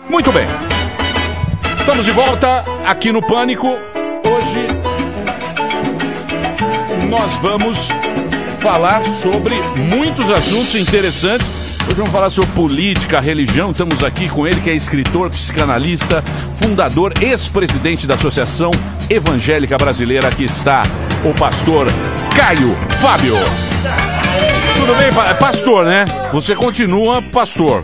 Muito bem. Estamos de volta aqui no Pânico. Hoje nós vamos falar sobre muitos assuntos interessantes. Hoje vamos falar sobre política, religião. Estamos aqui com ele, que é escritor, psicanalista, fundador, ex-presidente da Associação Evangélica Brasileira. Aqui está o pastor Caio Fábio. Tudo bem, pastor, né? Você continua pastor.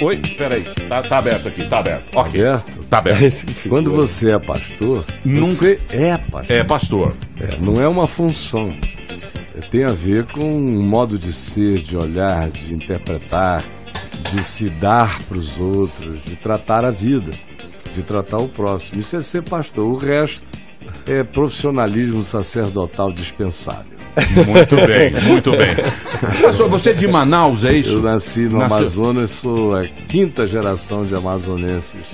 Oi, peraí, tá aberto aqui, tá aberto. Ok, tá aberto. Quando você é pastor, você é pastor. É pastor. Não é uma função. Tem a ver com um modo de ser, de olhar, de interpretar, de se dar para os outros, de tratar a vida, de tratar o próximo. Isso é ser pastor. O resto é profissionalismo sacerdotal dispensável. Muito bem, muito bem. Pastor, você é de Manaus, é isso? Eu nasci no Amazonas, sou a 5ª geração de amazonenses.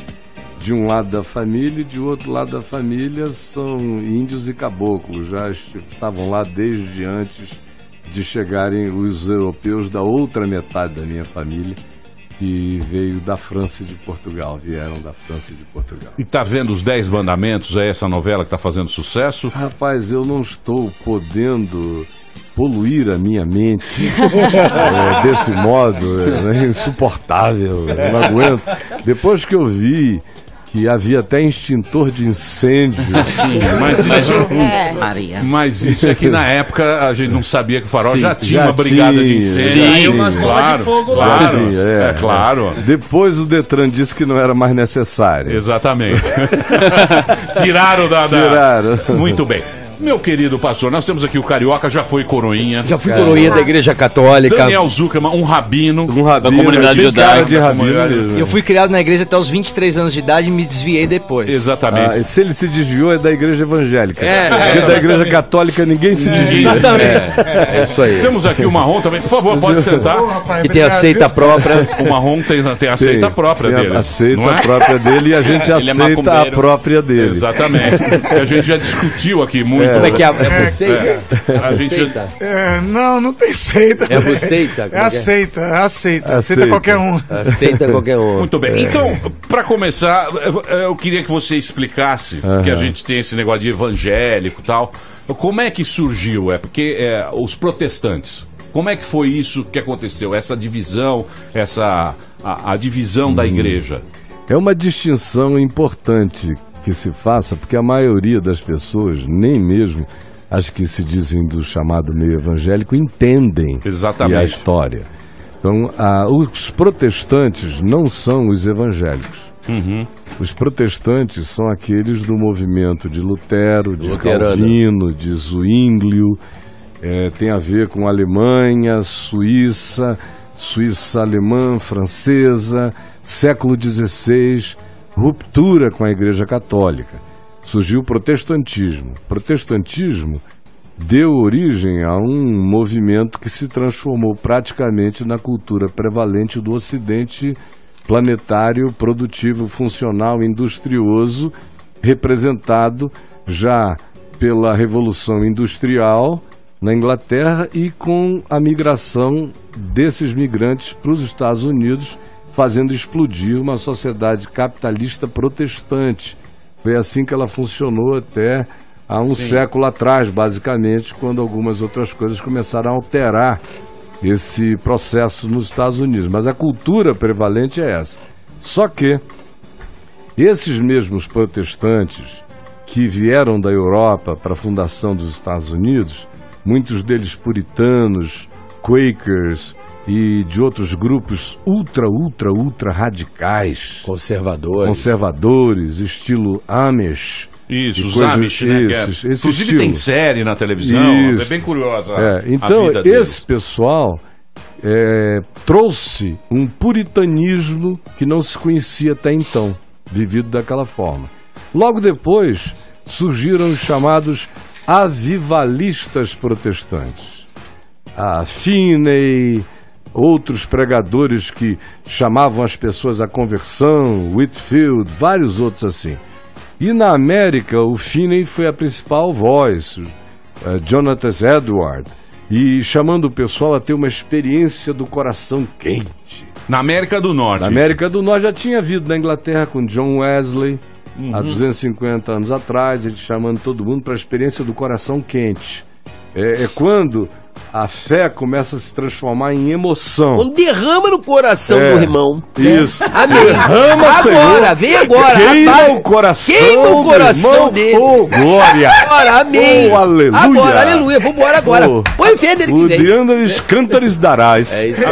De um lado da família e de outro lado da família são índios e caboclos. Já estavam lá desde antes de chegarem os europeus da outra metade da minha família, que veio da França e de Portugal, vieram da França e de Portugal. E tá vendo os 10 Mandamentos, é essa novela que tá fazendo sucesso? Rapaz, eu não estou podendo poluir a minha mente desse modo, é insuportável, eu não aguento. Depois que eu vi que havia até extintor de incêndio. Sim, mas isso é que na época a gente não sabia que o Farol já tinha uma brigada de incêndio. Aí umas bolas de fogo lá. Claro. Depois o Detran disse que não era mais necessário. Exatamente. Tiraram da... Tiraram. Muito bem. Meu querido pastor, nós temos aqui o Carioca, já foi coroinha. Já fui coroinha da Igreja Católica. Daniel Zuckerman, um rabino. Da comunidade judaica. De rabino. Eu fui criado na igreja até os 23 anos de idade e me desviei depois. Exatamente. Se ele se desviou é da Igreja Evangélica. Porque da Igreja Católica ninguém se desvia. Exatamente. É isso aí. Temos aqui o Marrom também. Por favor, pode sentar. E tem a seita própria. O Marrom tem a seita própria dele. A seita própria dele e a gente aceita a própria dele. Exatamente. A gente já discutiu aqui muito. Como é que é? É seita? A gente... Não tem seita. É aceita? Aceita qualquer um. Aceita qualquer um. Muito bem. Então, para começar, eu queria que você explicasse, que a gente tem esse negócio de evangélico e tal. Como é que surgiu? Porque os protestantes, como é que foi isso que aconteceu? Essa divisão, a divisão da igreja? É uma distinção importante que se faça, porque a maioria das pessoas, nem mesmo as que se dizem do chamado meio evangélico, entendem a história. Então, os protestantes não são os evangélicos. Os protestantes são aqueles do movimento de Lutero, de Calvino, de Zwinglio, tem a ver com Alemanha, Suíça alemã, francesa, século XVI, ruptura com a Igreja Católica. Surgiu o protestantismo. O protestantismo deu origem a um movimento que se transformou praticamente na cultura prevalente do Ocidente planetário, produtivo, funcional, industrioso, representado já pela Revolução Industrial na Inglaterra e com a migração desses migrantes para os Estados Unidos, fazendo explodir uma sociedade capitalista protestante. Foi assim que ela funcionou até há um século atrás, basicamente, quando algumas outras coisas começaram a alterar esse processo nos Estados Unidos. Mas a cultura prevalente é essa. Só que esses mesmos protestantes que vieram da Europa para a fundação dos Estados Unidos, muitos deles puritanos, Quakers e de outros grupos ultra radicais, conservadores, estilo Amish. Isso, os Amish, né? Inclusive tem série na televisão, é bem curiosa. Então, esse pessoal trouxe um puritanismo que não se conhecia até então, vivido daquela forma. Logo depois, surgiram os chamados avivalistas protestantes. A Finney, outros pregadores que chamavam as pessoas à conversão, Whitefield, vários outros assim. E na América, o Finney foi a principal voz, Jonathan Edwards. e chamando o pessoal a ter uma experiência do coração quente. Na América do Norte. Na América do Norte já tinha havido na Inglaterra com John Wesley, há 250 anos atrás, ele chamando todo mundo para a experiência do coração quente. É quando a fé começa a se transformar em emoção. Um derrama no coração do irmão. Isso. Amém. Derrama, agora, vem agora. Queima o coração, queima o coração dele. Oh, glória. Agora, amém. Oh, aleluia. Agora, aleluia. Vambora agora. Põe fé nele que vem. O Diandaris Cântares darás. É isso.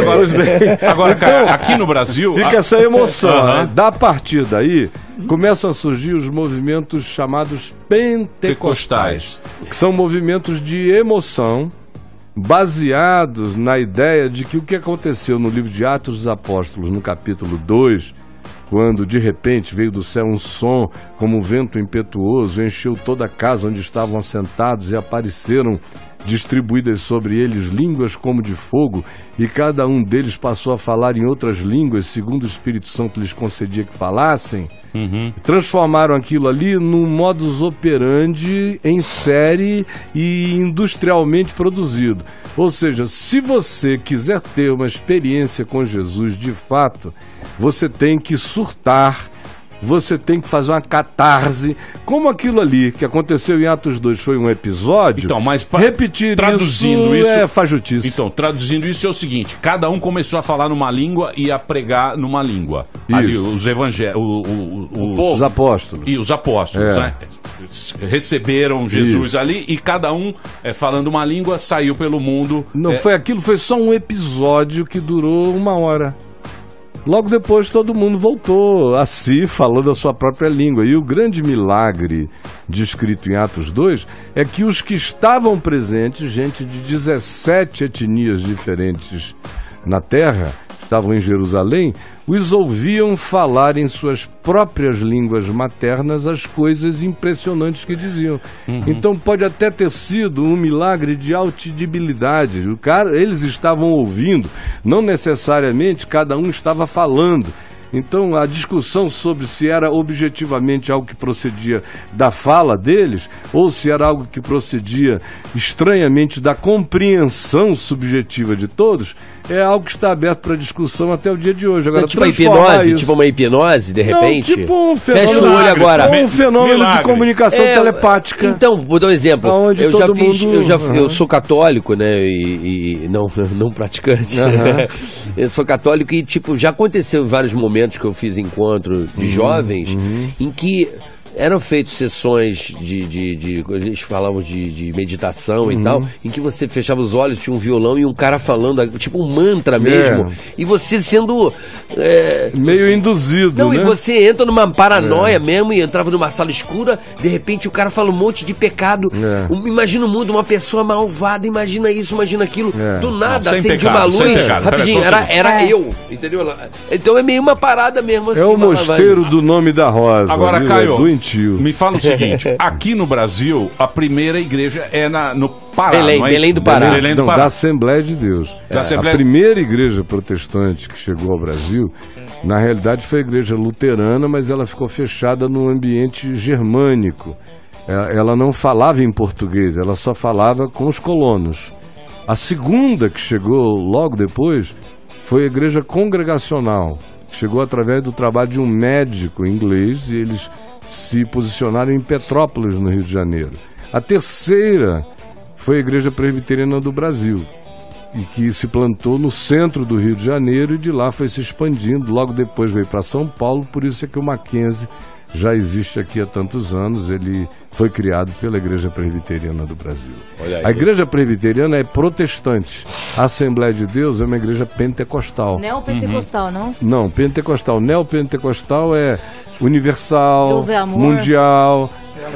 Agora, cara, aqui no Brasil... Fica essa emoção. Né? Da partir daí, começam a surgir os movimentos chamados pentecostais, que são movimentos de emoção, baseados na ideia de que o que aconteceu no livro de Atos dos Apóstolos, no capítulo 2, quando de repente veio do céu um som como um vento impetuoso, encheu toda a casa onde estavam assentados e apareceram distribuídas sobre eles línguas como de fogo, e cada um deles passou a falar em outras línguas, segundo o Espírito Santo lhes concedia que falassem. Transformaram aquilo ali num modus operandi em série e industrialmente produzido. Ou seja, se você quiser ter uma experiência com Jesus de fato, você tem que surtar, você tem que fazer uma catarse, como aquilo ali que aconteceu em Atos 2 foi um episódio. Então, mas repetir traduzindo isso é fajutice. Então, traduzindo isso é o seguinte: cada um começou a falar numa língua e a pregar numa língua. Ali, os evangélicos, os apóstolos. E os apóstolos, né? Receberam Jesus ali e cada um, falando uma língua, saiu pelo mundo. Não foi aquilo, foi só um episódio que durou 1 hora. Logo depois todo mundo voltou a si, falando a sua própria língua. E o grande milagre descrito em Atos 2 é que os que estavam presentes, gente de 17 etnias diferentes na terra, estavam em Jerusalém, os ouviam falar em suas próprias línguas maternas as coisas impressionantes que diziam. Então pode até ter sido um milagre de audibilidade. Eles estavam ouvindo, não necessariamente cada um estava falando. Então a discussão sobre se era objetivamente algo que procedia da fala deles ou se era algo que procedia estranhamente da compreensão subjetiva de todos é algo que está aberto para discussão até o dia de hoje. Agora, tipo uma hipnose, de repente? Não, tipo um fenômeno, fecha o olho agora. Um fenômeno de comunicação telepática. Então, vou dar um exemplo. Eu sou católico, né, e não praticante. Eu sou católico e, tipo, já aconteceu em vários momentos que eu fiz encontro de jovens em que eram feitas sessões eles falavam de meditação e tal, em que você fechava os olhos, tinha um violão e um cara falando, tipo um mantra mesmo, e você sendo meio induzido, não, né? E você entra numa paranoia mesmo, e entrava numa sala escura, de repente o cara fala um monte de pecado, imagina o mundo, uma pessoa malvada, imagina isso, imagina aquilo, do nada acende uma luz, rapidinho, era eu, entendeu? Então é meio uma parada mesmo assim. É o mosteiro do Nome da Rosa. Agora, Caio, me fala o seguinte, aqui no Brasil, a primeira igreja é no Pará, Belém do Pará. Da Assembleia de Deus. A primeira igreja protestante que chegou ao Brasil, na realidade foi a igreja luterana, mas ela ficou fechada num ambiente germânico. Ela não falava em português, ela só falava com os colonos. A segunda que chegou logo depois foi a igreja congregacional, que chegou através do trabalho de um médico inglês, e eles se posicionaram em Petrópolis, no Rio de Janeiro. A terceira foi a Igreja Presbiteriana do Brasil, e que se plantou no centro do Rio de Janeiro, e de lá foi se expandindo. Logo depois veio para São Paulo, por isso é que o Mackenzie já existe aqui há tantos anos. Ele foi criado pela Igreja Presbiteriana do Brasil. A Igreja Presbiteriana é protestante. A Assembleia de Deus é uma igreja pentecostal. Neopentecostal, não? Não, pentecostal. Neopentecostal é universal, mundial.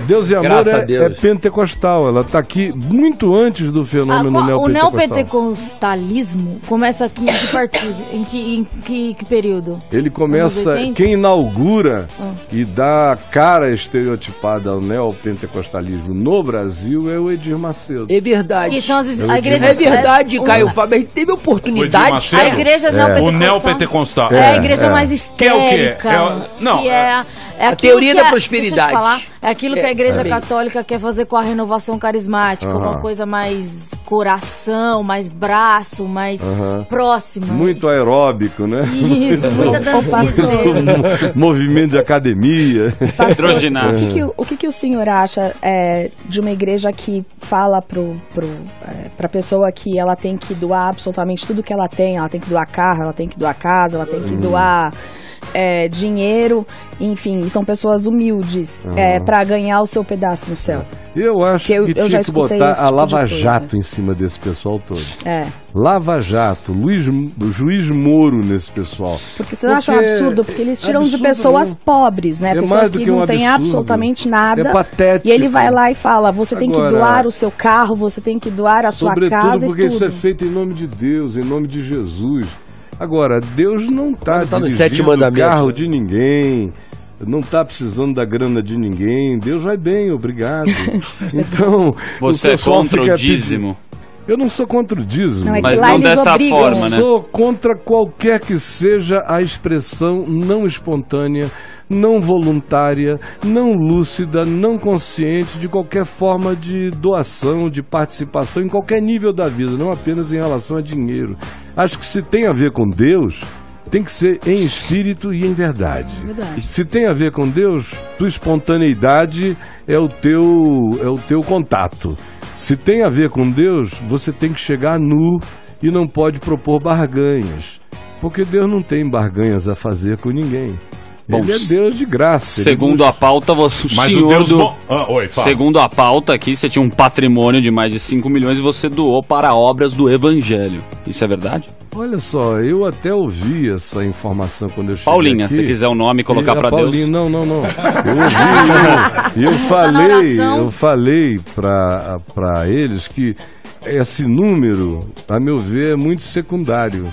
Deus e Amor é pentecostal. Ela está aqui muito antes do fenômeno neopentecostal. O neopentecostalismo começa aqui em que partido? Em que período? Ele começa, quem inaugura e dá dá cara estereotipada ao neopentecostalismo no Brasil é o Edir Macedo. É verdade. E são a igreja... É verdade, Caio Fábio. A gente teve oportunidade. A igreja o neopentecostal. É a igreja mais histérica. Não, a teoria da prosperidade. É aquilo que a igreja católica quer fazer com a renovação carismática. Uma coisa mais coração, mais braço, mais próxima. Muito aeróbico, né? Isso, muita dancinha. Movimento de academia. Patrocinado. O que o senhor acha de uma igreja que fala pra pessoa que ela tem que doar absolutamente tudo que ela tem que doar carro, ela tem que doar casa, ela tem que doar dinheiro, enfim, são pessoas humildes para ganhar o seu pedaço no céu. Eu acho que tinha que botar a Lava Jato em cima desse pessoal todo. Lava Jato, Juiz Moro nesse pessoal. Porque vocês acham um absurdo? Porque eles tiram de pessoas pobres, né? Pessoas que não têm absolutamente nada. É patético. E ele vai lá e fala, você tem que doar o seu carro, você tem que doar a sua casa e tudo. Sobretudo porque isso é feito em nome de Deus, em nome de Jesus. Agora, Deus não está dirigindo o carro de ninguém, não está precisando da grana de ninguém. Deus vai bem, obrigado. Então, você é contra o dízimo? Eu não sou contra o dízimo. Não, mas não desta forma, né? Eu sou contra qualquer que seja a expressão não espontânea, não voluntária, não lúcida, não consciente de qualquer forma de doação, de participação em qualquer nível da vida, não apenas em relação a dinheiro. Acho que se tem a ver com Deus, tem que ser em espírito e em verdade. Se tem a ver com Deus, tua espontaneidade é o teu contato. Se tem a ver com Deus, você tem que chegar nu e não pode propor barganhas, porque Deus não tem barganhas a fazer com ninguém. Bom, ele é Deus de graça. Segundo a pauta, segundo a pauta aqui, você tinha um patrimônio de mais de 5 milhões e você doou para obras do Evangelho. Isso é verdade? Olha só, eu até ouvi essa informação quando eu cheguei Paulinha, aqui. se quiser o nome colocar para Deus. Não. Eu falei para eles que esse número, a meu ver, é muito secundário.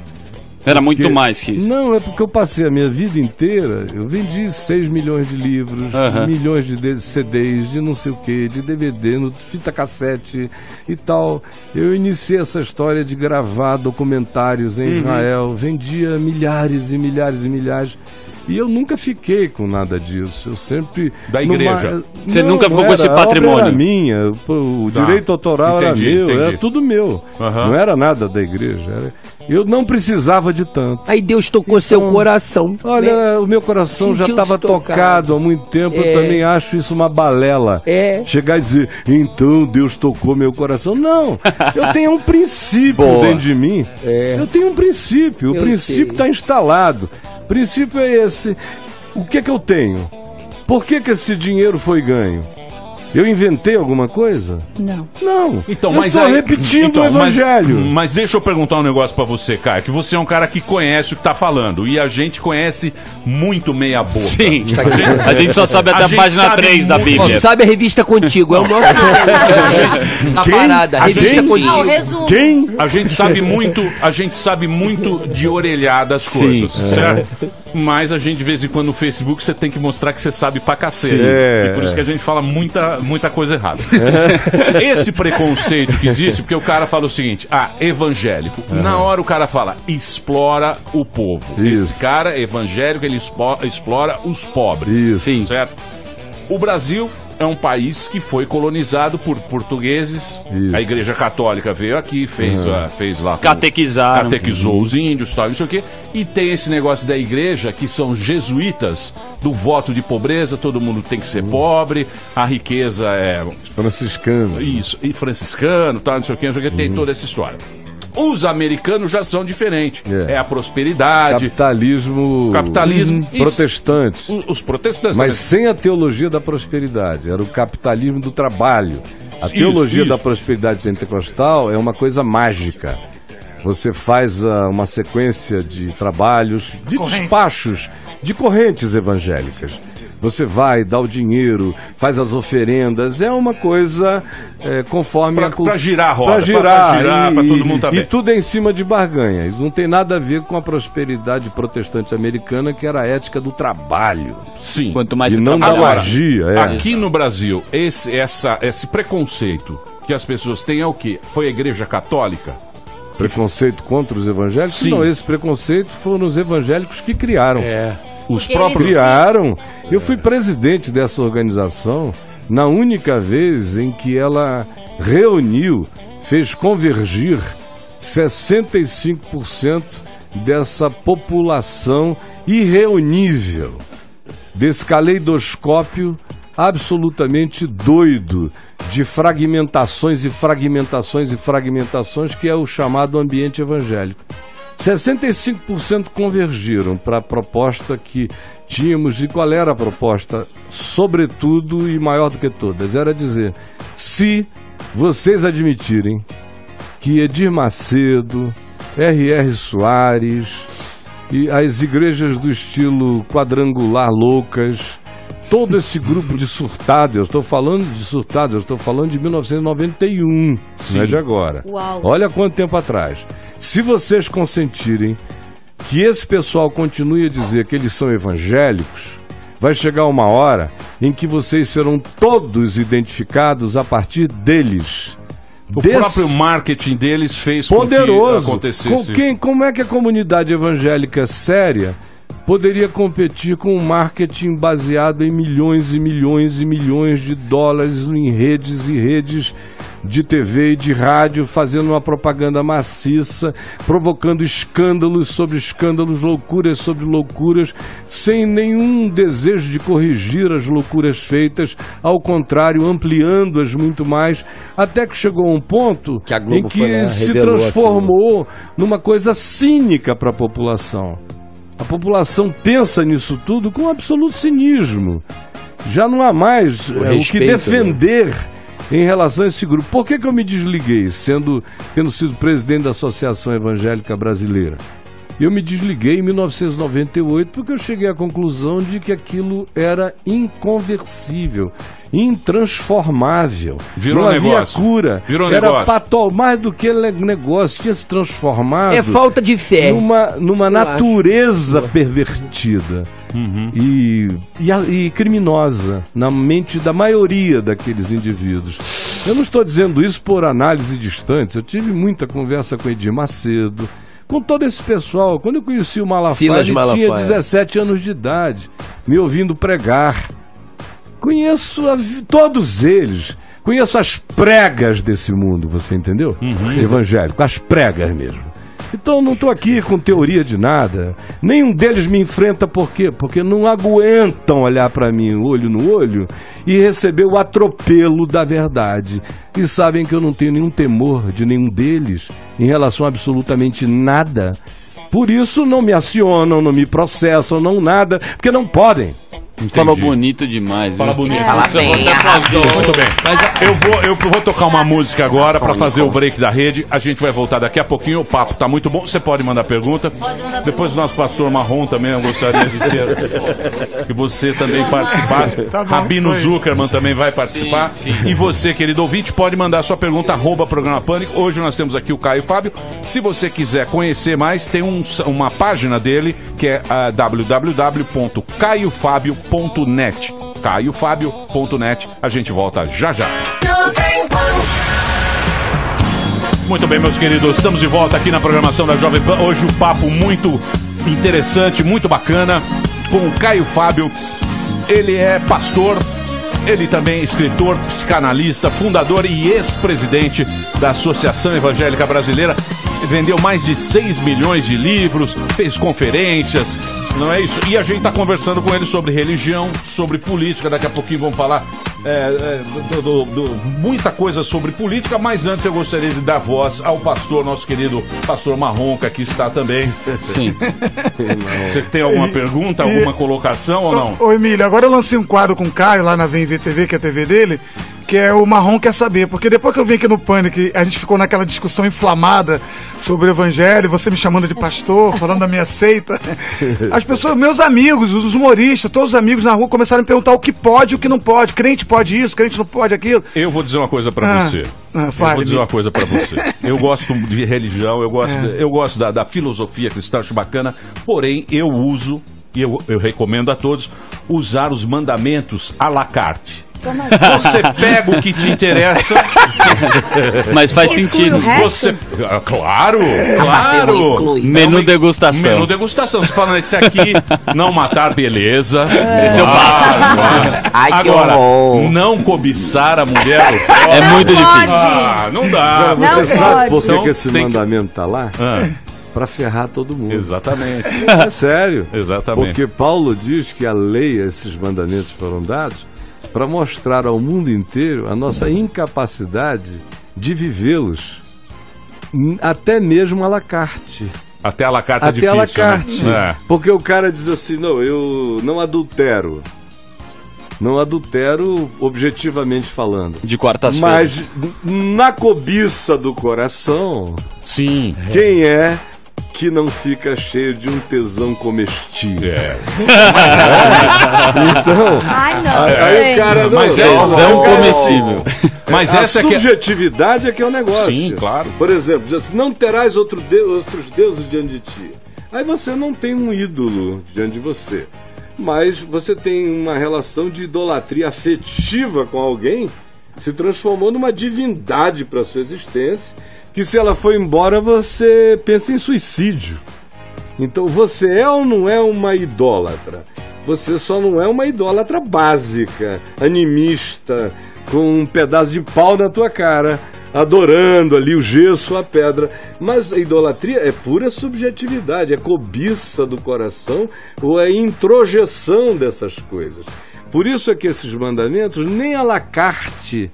Era muito mais que isso. Não, é porque eu passei a minha vida inteira, eu vendi 6 milhões de livros, milhões de CDs, de não sei o que, de DVD, fita cassete e tal. Eu iniciei essa história de gravar documentários em Israel, vendia milhares e milhares e milhares. E eu nunca fiquei com nada disso. Eu sempre... Da igreja. Você nunca ficou com esse patrimônio? Era minha. O direito autoral era meu. Era tudo meu. Não era nada da igreja. Eu não precisava de tanto. Aí Deus tocou seu coração. Olha, o meu coração já estava tocado há muito tempo. Eu também acho isso uma balela. Chegar e dizer, então Deus tocou meu coração. Não. Eu tenho um princípio dentro de mim. Eu tenho um princípio. O princípio está instalado. O princípio é esse. O que eu tenho? Por que esse dinheiro foi ganho? Eu inventei alguma coisa? Não. Então, eu estou repetindo o Evangelho. Mas deixa eu perguntar um negócio pra você, Caio, que você é um cara que conhece o que tá falando, e a gente conhece muito meia boca. Sim, a gente só sabe até a página 3 da Bíblia. Sabe a revista Contigo, é o nosso... A parada, a revista Contigo. Quem? A gente sabe muito de orelhada as coisas, certo? Mas a gente, de vez em quando, no Facebook, você tem que mostrar que você sabe pra cacete. E por isso que a gente fala muita coisa errada. Esse preconceito que existe, porque o cara fala o seguinte, evangélico. Na hora o cara fala, explora o povo. Esse cara é evangélico, ele explora os pobres. Sim. Certo? O Brasil é um país que foi colonizado por portugueses. A Igreja Católica veio aqui, fez lá... Catequizou os índios, tal, não sei o quê. E tem esse negócio da igreja, que são jesuítas, do voto de pobreza, todo mundo tem que ser pobre, a riqueza é... Franciscano. Isso, e franciscano, tal, não sei o quê, tem toda essa história. Os americanos já são diferentes. É a prosperidade. Capitalismo protestante. Os protestantes. Mas sem a teologia da prosperidade. Era o capitalismo do trabalho. A teologia da prosperidade pentecostal é uma coisa mágica. Você faz uma sequência de trabalhos, de despachos, de correntes evangélicas. você vai, dá o dinheiro, faz as oferendas, é uma coisa conforme... Pra girar a roda, pra girar, pra todo mundo tá bem. E tudo é em cima de barganha. Isso não tem nada a ver com a prosperidade protestante americana, que era a ética do trabalho. Sim. Quanto mais e não da magia. Aqui no Brasil, esse preconceito que as pessoas têm é o quê? Foi a Igreja Católica? Preconceito contra os evangélicos? Sim. Não, esse preconceito foram os evangélicos que criaram. Os próprios criaram. Eu fui presidente dessa organização na única vez em que ela reuniu, fez convergir 65% dessa população irreunível, desse caleidoscópio absolutamente doido de fragmentações e fragmentações e fragmentações, que é o chamado ambiente evangélico. 65% convergiram para a proposta que tínhamos. E qual era a proposta? Sobretudo e maior do que todas, era dizer: se vocês admitirem que Edir Macedo, R.R. Soares e as igrejas do estilo quadrangular loucas, todo esse grupo de surtados, eu estou falando de surtados, eu estou falando de 1991, Sim. Não é de agora. Uau. Olha quanto tempo atrás. Se vocês consentirem que esse pessoal continue a dizer que eles são evangélicos, vai chegar uma hora em que vocês serão todos identificados a partir deles. O próprio marketing deles fez poderoso. Com que acontecesse. Como é que a comunidade evangélica séria poderia competir com um marketing baseado em milhões e milhões e milhões de dólares em redes e redes de TV e de rádio, fazendo uma propaganda maciça, provocando escândalos sobre escândalos, loucuras sobre loucuras, sem nenhum desejo de corrigir as loucuras feitas, ao contrário, ampliando-as muito mais, até que chegou a um ponto em que se transformou numa coisa cínica para a população. A população pensa nisso tudo com absoluto cinismo. Já não há mais o que defender, né, em relação a esse grupo. Por que eu me desliguei, tendo sido presidente da Associação Evangélica Brasileira? Eu me desliguei em 1998 porque eu cheguei à conclusão de que aquilo era inconversível, intransformável. Virou não havia negócio. Cura. Virou era negócio. Mais do que negócio, tinha se transformado. É falta de fé. Numa natureza pervertida. E criminosa na mente da maioria daqueles indivíduos. Eu não estou dizendo isso por análise distante. Eu tive muita conversa com Edir Macedo, com todo esse pessoal. Quando eu conheci o Malafaia, ele tinha 17 anos de idade, me ouvindo pregar. Conheço todos eles. Conheço as pregas desse mundo, você entendeu? Evangélico, as pregas mesmo. Então não estou aqui com teoria de nada. Nenhum deles me enfrenta, por quê? Porque não aguentam olhar para mim olho no olho e receber o atropelo da verdade. E sabem que eu não tenho nenhum temor de nenhum deles em relação a absolutamente nada. Por isso não me acionam, não me processam, não nada, porque não podem. Entendi. Falou bonito demais. Fala bonito. Fala bem. Muito bem. Mas eu vou tocar uma música agora para fazer o break da rede. A gente vai voltar daqui a pouquinho. O papo tá muito bom. Você pode mandar pergunta. Depois o nosso pastor Marrom também, eu gostaria de ter que você também participasse. Tá bom, Rabino Zuckerman também vai participar. Sim. E você, querido ouvinte, pode mandar sua pergunta @programa Pânico. Hoje nós temos aqui o Caio Fábio. Se você quiser conhecer mais, tem uma página dele que é www.caiofabio.net. caiofabio.net. A gente volta já já. Muito bem, meus queridos, estamos de volta aqui na programação da Jovem Pan. Hoje um papo muito interessante, muito bacana, com o Caio Fábio. Ele é pastor, ele também é escritor, psicanalista, fundador e ex-presidente da Associação Evangélica Brasileira. Vendeu mais de 6 milhões de livros, fez conferências, não é isso? E a gente está conversando com ele sobre religião, sobre política. Daqui a pouquinho vamos falar muita coisa sobre política, mas antes eu gostaria de dar voz ao pastor, nosso querido pastor Marrom, que aqui está também. Sim. Você tem alguma pergunta, alguma colocação ou não? Ô Emílio, agora eu lancei um quadro com o Caio lá na VMV TV, que é a TV dele, que é o Marrom Quer Saber, porque depois que eu vim aqui no Pânico, a gente ficou naquela discussão inflamada sobre o evangelho, você me chamando de pastor, falando da minha seita, as pessoas, meus amigos, os humoristas, todos os amigos na rua começaram a me perguntar o que pode e o que não pode, crente pode isso, crente não pode aquilo. Eu vou dizer uma coisa pra você. Eu vou dizer uma coisa pra você. Eu gosto de religião, eu gosto da filosofia cristã, acho bacana, porém eu uso, e eu recomendo a todos, usar os mandamentos à la carte. Você pega o que te interessa. Mas faz sentido. Você, claro. Menu degustação. Menu degustação. Você fala, esse aqui, não matar, beleza. Esse eu passo. Agora, não cobiçar a mulher. É muito difícil. Não dá. Você sabe por que esse mandamento tá lá? Para ferrar todo mundo. Exatamente. É sério. Exatamente. Porque Paulo diz que a lei, esses mandamentos foram dados para mostrar ao mundo inteiro a nossa incapacidade de vivê-los, até mesmo à la carte. Até à la carte é difícil, à la carte. Né? Porque o cara diz assim, não, eu não adultero. Não adultero objetivamente falando. De quartas-feiras. Mas na cobiça do coração, sim. Quem é que não fica cheio de um tesão comestível? Então, aí o cara não... Mas tesão comestível. Mas essa a subjetividade é que é o negócio. Sim, claro. Por exemplo, diz assim, não terás outros deuses diante de ti. Aí você não tem um ídolo diante de você. Mas você tem uma relação de idolatria afetiva com alguém, se transformou numa divindade para sua existência, que se ela for embora você pensa em suicídio. Então você é ou não é uma idólatra? Você só não é uma idólatra básica, animista, com um pedaço de pau na tua cara, adorando ali o gesso, a pedra. Mas a idolatria é pura subjetividade, é cobiça do coração ou é introjeção dessas coisas. Por isso é que esses mandamentos, nem à la carte,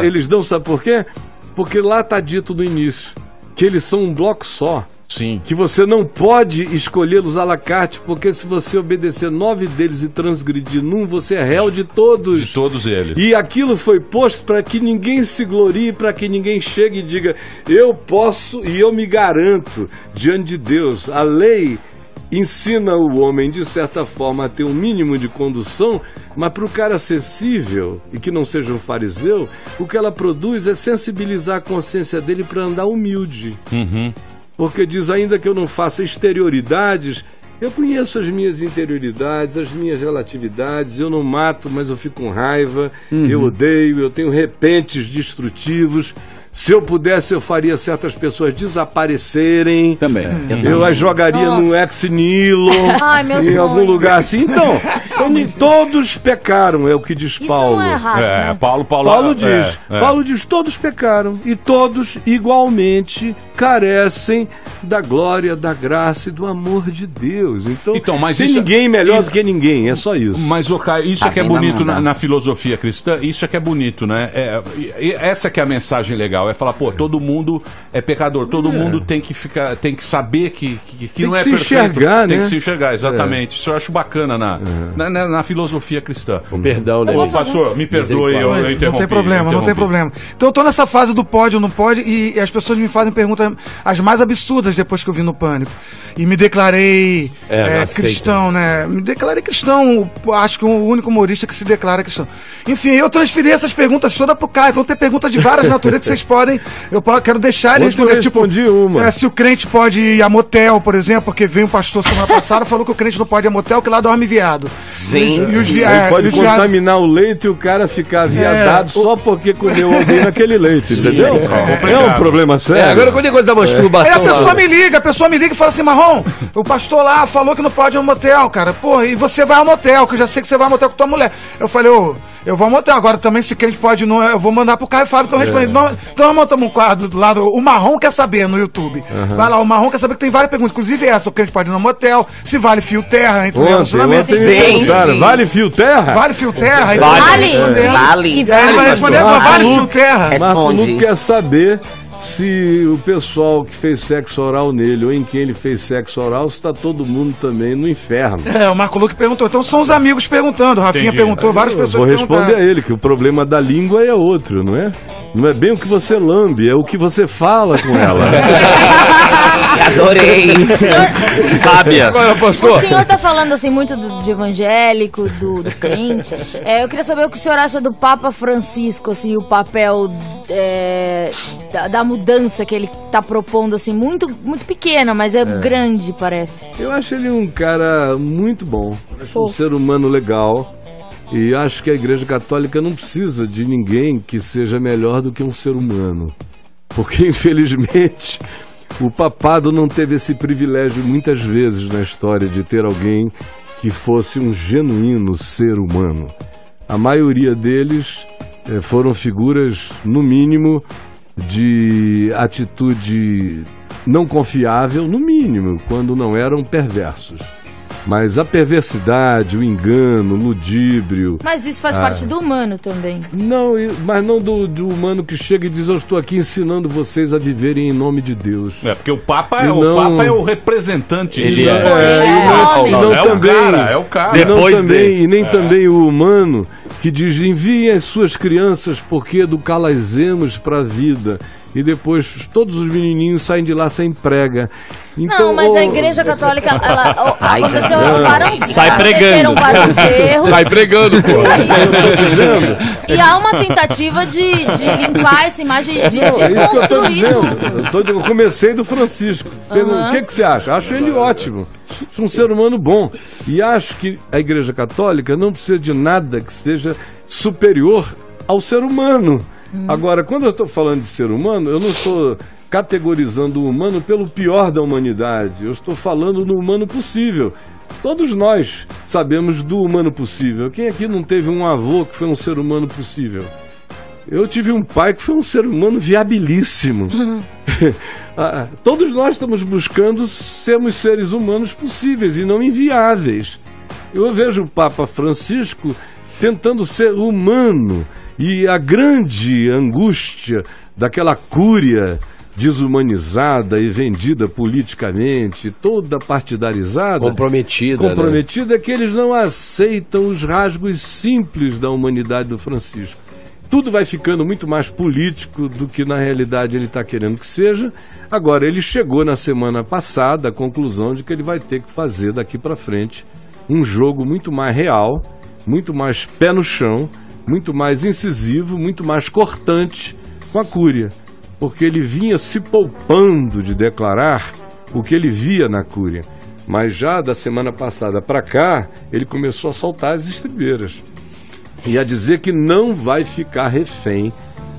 eles dão, sabe por quê? Porque lá está dito no início que eles são um bloco só. Sim. Que você não pode escolhê-los à la carte, porque se você obedecer 9 deles e transgredir num, você é réu de todos. De todos eles. E aquilo foi posto para que ninguém se glorie, para que ninguém chegue e diga, eu posso e eu me garanto diante de Deus. A lei ensina o homem, de certa forma, a ter um mínimo de condução, mas para o cara acessível e que não seja um fariseu, o que ela produz é sensibilizar a consciência dele para andar humilde. Porque diz, ainda que eu não faça exterioridades, eu conheço as minhas interioridades, as minhas relatividades, eu não mato, mas eu fico com raiva, eu odeio, eu tenho repentes destrutivos. Se eu pudesse, eu faria certas pessoas desaparecerem. Também. Eu as jogaria no ex nihilo, em algum lugar assim. Então, todos pecaram, é o que diz Paulo. Isso não é errado, né? Paulo diz. Paulo diz, todos pecaram e todos igualmente carecem da glória, da graça e do amor de Deus. Então mas tem ninguém melhor do que ninguém, é só isso. Mas, Caio, isso é que é bonito na filosofia cristã, isso é que é bonito, né? Essa que é a mensagem legal. É falar, pô, todo mundo é pecador, todo mundo tem que saber que não é perfeito. Enxergar, tem que se enxergar, exatamente. Isso eu acho bacana na filosofia cristã. Perdão, né? Ô, pastor, me perdoe, eu interrompi. Não tem problema, não tem problema. Então eu tô nessa fase do pode ou não pode e as pessoas me fazem perguntas as mais absurdas depois que eu vim no Pânico. E me declarei cristão, né? Me declarei cristão, acho que o único humorista que se declara cristão. Enfim, eu transferi essas perguntas todas pro Caio. Então tem perguntas de várias naturezas que vocês podem. Eu quero deixar ele responder. Respondi uma. Se o crente pode ir a motel, por exemplo, porque veio um pastor semana passada falou que o crente não pode ir a motel, que lá dorme viado. Sim. Pode contaminar o leite e o cara ficar viadado só porque comeu alguém naquele leite, entendeu? É um problema sério. Agora quando ele da masturbação. Aí a pessoa me liga e fala assim, Marrom, o pastor lá falou que não pode ir ao motel, cara. Porra, e você vai ao motel, que eu já sei que você vai ao motel com tua mulher. Eu falei, eu vou ao motel. Agora também, se crente pode, não, eu vou mandar pro Caio Fábio. Então respondendo. Então nós montamos um quadro do lado, o Marrom Quer Saber no YouTube. Vai lá, o Marrom Quer Saber, que tem várias perguntas. Inclusive essa, o crente pode ir no motel, se vale fio terra, entre sim. Vale fio terra? Vale fio terra? Vale. Aí ele vai responder agora, vale fio terra. Marco Luque quer saber se o pessoal que fez sexo oral nele ou em quem ele fez sexo oral, está todo mundo também no inferno. O Marco Luque perguntou. Então são os amigos perguntando. O Rafinha perguntou, várias pessoas perguntaram. Vou responder a ele que o problema da língua é outro, não é? Não é bem o que você lambe, é o que você fala com ela. Adorei. Fábia. Agora, pastor. O senhor tá falando assim muito de evangélico, do crente. Eu queria saber o que o senhor acha do Papa Francisco, assim, o papel da mudança que ele tá propondo, assim, muito, muito pequena, mas é grande, parece. Eu acho ele um cara muito bom, um ser humano legal. E acho que a Igreja Católica não precisa de ninguém que seja melhor do que um ser humano. Porque, infelizmente, o papado não teve esse privilégio muitas vezes na história de ter alguém que fosse um genuíno ser humano. A maioria deles foram figuras, no mínimo, de atitude não confiável, no mínimo, quando não eram perversos. Mas a perversidade, o engano, o ludíbrio... Mas isso faz parte do humano também. Não, mas não do humano que chega e diz: eu estou aqui ensinando vocês a viverem em nome de Deus. Porque o Papa é o representante. Ele é o cara. E nem também o humano que diz: enviem as suas crianças porque educá-las-emos para a vida. E depois todos os menininhos saem de lá sem prega. Então, não, mas a Igreja Católica, aconteceu sai pregando. Sai pregando, pô. E há uma tentativa de limpar essa imagem, de desconstruir. Eu comecei do Francisco. O que você acha? Acho ele ótimo. Um ser humano bom. E acho que a Igreja Católica não precisa de nada que seja superior ao ser humano. Agora, quando eu estou falando de ser humano, eu não estou categorizando o humano pelo pior da humanidade. Eu estou falando no humano possível. Todos nós sabemos do humano possível. Quem aqui não teve um avô que foi um ser humano possível? Eu tive um pai que foi um ser humano viabilíssimo. Todos nós estamos buscando sermos seres humanos possíveis e não inviáveis. Eu vejo o Papa Francisco tentando ser humano. E a grande angústia daquela cúria desumanizada e vendida politicamente, toda partidarizada, comprometida, é que eles não aceitam os rasgos simples da humanidade do Francisco. Tudo vai ficando muito mais político do que na realidade ele está querendo que seja. Agora, ele chegou na semana passada à conclusão de que ele vai ter que fazer daqui para frente um jogo muito mais real, muito mais pé no chão, muito mais incisivo, muito mais cortante com a Cúria, porque ele vinha se poupando de declarar o que ele via na Cúria, mas já da semana passada para cá ele começou a soltar as estribeiras e a dizer que não vai ficar refém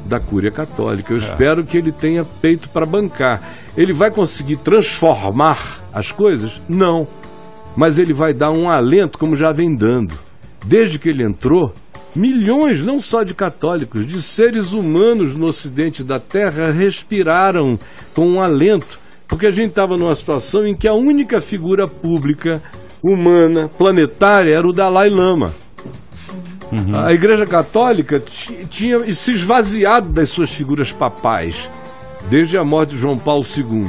da Cúria Católica. Eu espero que ele tenha peito para bancar. Ele vai conseguir transformar as coisas? Não, mas ele vai dar um alento, como já vem dando. Desde que ele entrou, milhões, não só de católicos, de seres humanos no ocidente da Terra respiraram com um alento, porque a gente estava numa situação em que a única figura pública, humana, planetária, era o Dalai Lama. A Igreja Católica tinha se esvaziado das suas figuras papais, desde a morte de João Paulo II.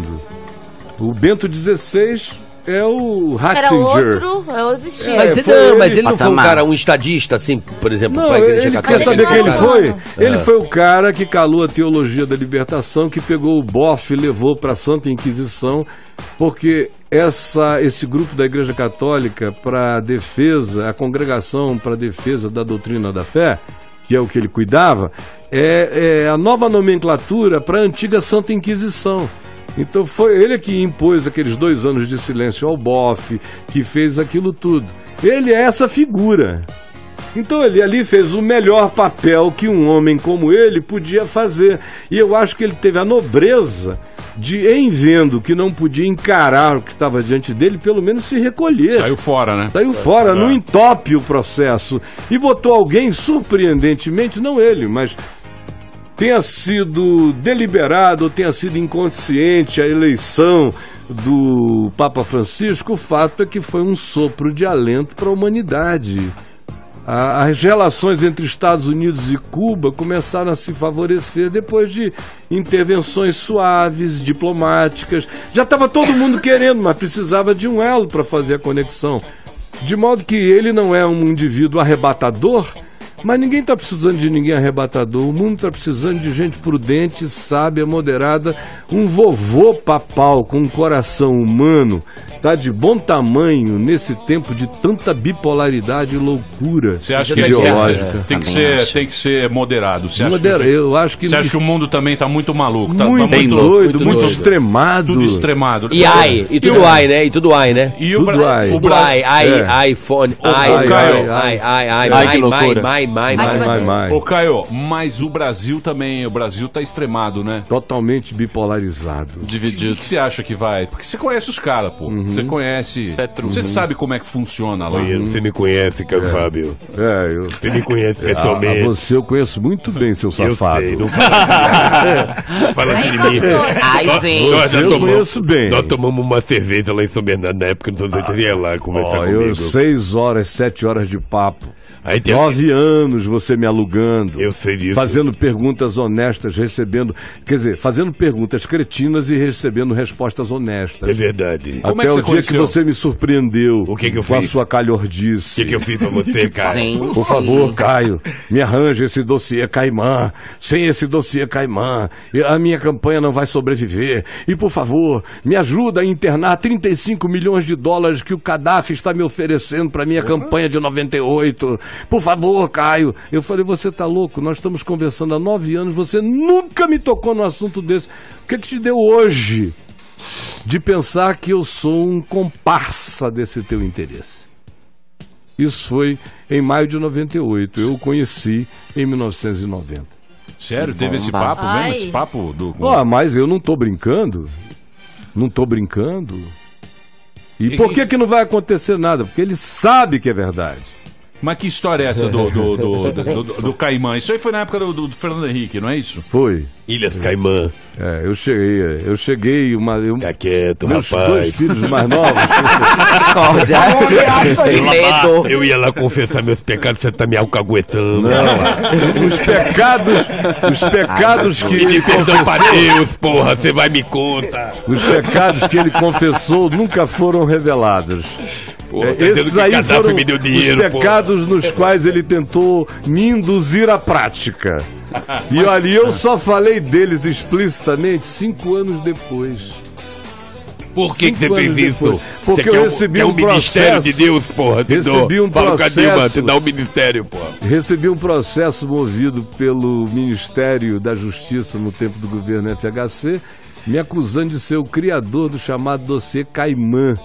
O Bento XVI é o Ratzinger. É outro estilo. Mas ele não foi um cara, um estadista, assim, por exemplo, para a Igreja Católica. Quer saber quem ele foi? Ele foi o cara que calou a teologia da libertação, que pegou o bofe e levou para a Santa Inquisição, porque esse grupo da Igreja Católica para defesa, a Congregação para a Defesa da Doutrina da Fé, que é o que ele cuidava, é a nova nomenclatura para a antiga Santa Inquisição. Então foi ele que impôs aqueles 2 anos de silêncio ao bofe, que fez aquilo tudo. Ele é essa figura. Então ele ali fez o melhor papel que um homem como ele podia fazer. E eu acho que ele teve a nobreza de, em vendo que não podia encarar o que estava diante dele, pelo menos se recolher. Saiu fora, né? Saiu fora, não entope o processo. E botou alguém, surpreendentemente, não ele, mas tenha sido deliberado ou tenha sido inconsciente a eleição do Papa Francisco, o fato é que foi um sopro de alento para a humanidade. As relações entre Estados Unidos e Cuba começaram a se favorecer depois de intervenções suaves, diplomáticas. Já estava todo mundo querendo, mas precisava de um elo para fazer a conexão. De modo que ele não é um indivíduo arrebatador, mas ninguém está precisando de ninguém arrebatador. O mundo está precisando de gente prudente, sábia, moderada. Um vovô papal com um coração humano está de bom tamanho nesse tempo de tanta bipolaridade e loucura. Você acha que ideológica? Tem que ser moderado. Você acha que o mundo também está muito maluco? Tá muito doido, muito extremado. Tudo extremado. E tudo AI, né? E tudo AI, né? E o iPhone, que loucura. Ô Caio, mas o Brasil também, tá extremado, né? Totalmente bipolarizado. Dividido. O que você acha que vai? Porque você conhece os caras, pô. Você conhece. Você sabe como é que funciona lá. Você me conhece, Caio Fábio. Você me conhece pessoalmente. Você eu conheço muito bem, seu safado. Eu sei, não fala assim de mim. Eu conheço bem. Nós tomamos uma cerveja lá em São Bernardo na época, não sei se você ia lá conversar comigo. 6 horas, 7 horas de papo. 9 anos você me alugando. Eu sei disso. Fazendo perguntas honestas, fazendo perguntas cretinas e recebendo respostas honestas. É verdade. Até o dia que você me surpreendeu com a sua calhordice. O que eu fiz pra você, Caio? Sim. Por favor, Caio, me arranje esse dossiê Caimã. Sem esse dossiê Caimã, a minha campanha não vai sobreviver. E, por favor, me ajuda a internar 35 milhões de dólares que o Gaddafi está me oferecendo para minha campanha de 98. Por favor, Caio. Eu falei, você tá louco? Nós estamos conversando há 9 anos, você nunca me tocou no assunto desse. O que te deu hoje de pensar que eu sou um comparsa desse teu interesse? Isso foi em maio de 98. Eu o conheci em 1990. Sério? Teve esse papo mesmo? Esse papo do... Mas eu não tô brincando. Não tô brincando. E por que não vai acontecer nada? Porque ele sabe que é verdade. Mas que história é essa do Caimã? Isso aí foi na época do Fernando Henrique, não é isso? Foi. Ilhas Caimã. Eu cheguei Fica quieto, meus rapaz. 2 filhos mais novos. Eu ia lá confessar meus pecados, você tá me alcaguetando. Não, os pecados que ele confessou... pra Deus, porra, você vai me contar. Os pecados que ele confessou nunca foram revelados. Esses aí foram os pecados nos quais ele tentou me induzir à prática. E ali eu só falei deles explicitamente 5 anos depois. Por que você fez isso? Porque eu recebi um ministério de Deus, porra. Recebi um processo. Te dá um ministério, porra. Recebi um processo movido pelo Ministério da Justiça no tempo do governo FHC, me acusando de ser o criador do chamado dossiê Caimã,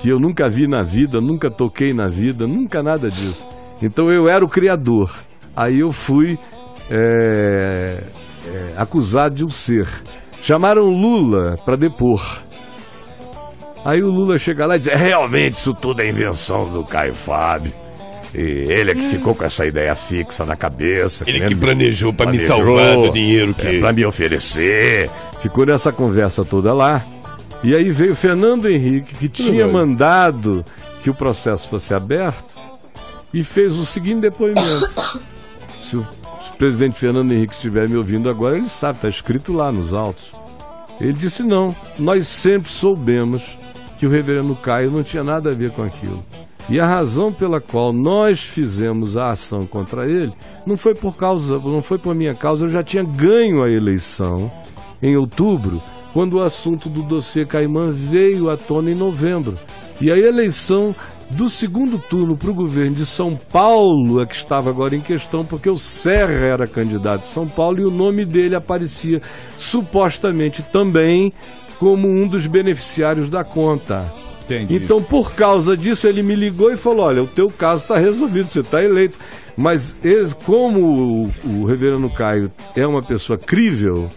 que eu nunca vi na vida, nunca toquei na vida, nunca nada disso. Então eu era o criador. Aí eu fui acusado de um ser. Chamaram Lula para depor. Aí o Lula chega lá e diz, realmente isso tudo é invenção do Caio Fábio. E ele é que ficou com essa ideia fixa na cabeça. Ele que planejou para me salvar do dinheiro que... para me oferecer. Ficou nessa conversa toda lá. E aí veio o Fernando Henrique, que tinha mandado que o processo fosse aberto, e fez o seguinte depoimento. Se o presidente Fernando Henrique estiver me ouvindo agora, ele sabe, está escrito lá nos autos. Ele disse, não, nós sempre soubemos que o reverendo Caio não tinha nada a ver com aquilo. E a razão pela qual nós fizemos a ação contra ele não foi por minha causa, eu já tinha ganho a eleição em outubro, quando o assunto do dossiê Caimã veio à tona em novembro. E a eleição do segundo turno para o governo de São Paulo é que estava agora em questão, porque o Serra era candidato de São Paulo e o nome dele aparecia supostamente também como um dos beneficiários da conta. Entendi. Então, por causa disso, ele me ligou e falou, olha, o teu caso está resolvido, você está eleito. Mas como o reverendo Caio é uma pessoa crível,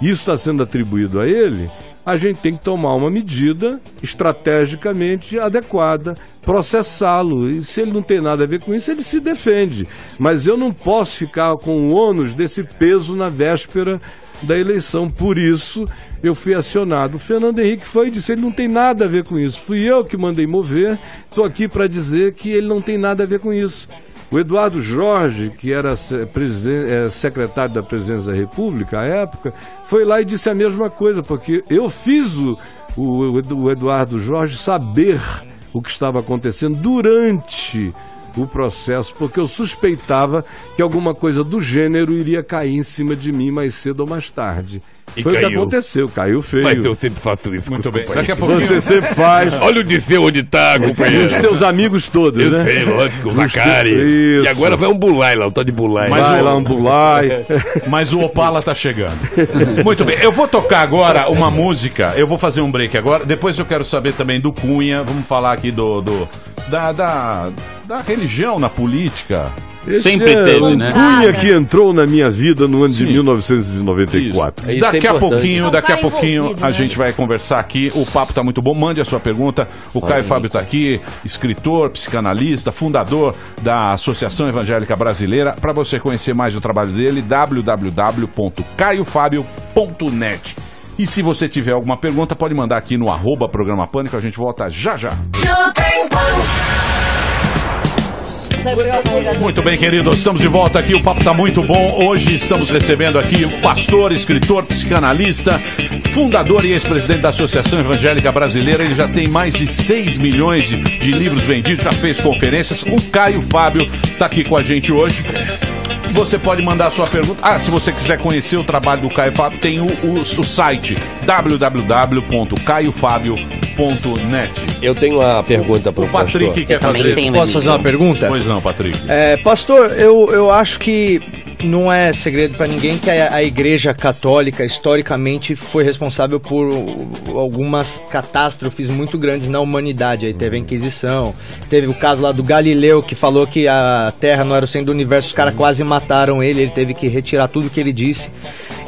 isso está sendo atribuído a ele, a gente tem que tomar uma medida estrategicamente adequada, processá-lo. E se ele não tem nada a ver com isso, ele se defende. Mas eu não posso ficar com o ônus desse peso na véspera da eleição. Por isso, eu fui acionado. O Fernando Henrique foi e disse, ele não tem nada a ver com isso. Fui eu que mandei mover, estou aqui para dizer que ele não tem nada a ver com isso. O Eduardo Jorge, que era secretário da Presidência da República à época, foi lá e disse a mesma coisa, porque eu fiz o Eduardo Jorge saber o que estava acontecendo durante o processo, porque eu suspeitava que alguma coisa do gênero iria cair em cima de mim mais cedo ou mais tarde. E foi caiu. O que aconteceu, caiu feio. Mas eu sempre faço isso. Muito bem. Daqui a pouquinho você sempre faz. Olha o Disseu onde tá, companheiro. Os teus amigos todos, né? Eu sei, lógico, o Vacari. E agora vai um Bulai lá, um tal de Bulai. Vai lá um Bulai. Mas o Opala tá chegando. Muito bem, eu vou tocar agora uma música, eu vou fazer um break agora, depois eu quero saber também do Cunha, vamos falar aqui da religião na política. Sempre teve, né? Cunha que entrou na minha vida no ano de 1994. Daqui a pouquinho a gente vai conversar aqui. O papo tá muito bom. Mande a sua pergunta. O Caio Fábio tá aqui, escritor, psicanalista, fundador da Associação Evangélica Brasileira. Para você conhecer mais do trabalho dele, www.caiofabio.net. E se você tiver alguma pergunta, pode mandar aqui no @Programa Pânico. A gente volta já já. Muito bem, queridos, estamos de volta aqui, o papo tá muito bom. Hoje estamos recebendo aqui o pastor, escritor, psicanalista, fundador e ex-presidente da Associação Evangélica Brasileira. Ele já tem mais de 6 milhões de livros vendidos, já fez conferências. O Caio Fábio tá aqui com a gente hoje. Você pode mandar a sua pergunta. Se você quiser conhecer o trabalho do Caio Fábio, tem o site www.caiofabio.net. Eu tenho uma pergunta para o Patrick pastor. quer fazer. Posso fazer uma pergunta? Pois não, Patrick. Pastor, eu acho que não é segredo para ninguém que a Igreja Católica, historicamente, foi responsável por algumas catástrofes muito grandes na humanidade. Aí teve a Inquisição, teve o caso lá do Galileu, que falou que a Terra não era o centro do universo, os caras quase mataram ele teve que retirar tudo que ele disse.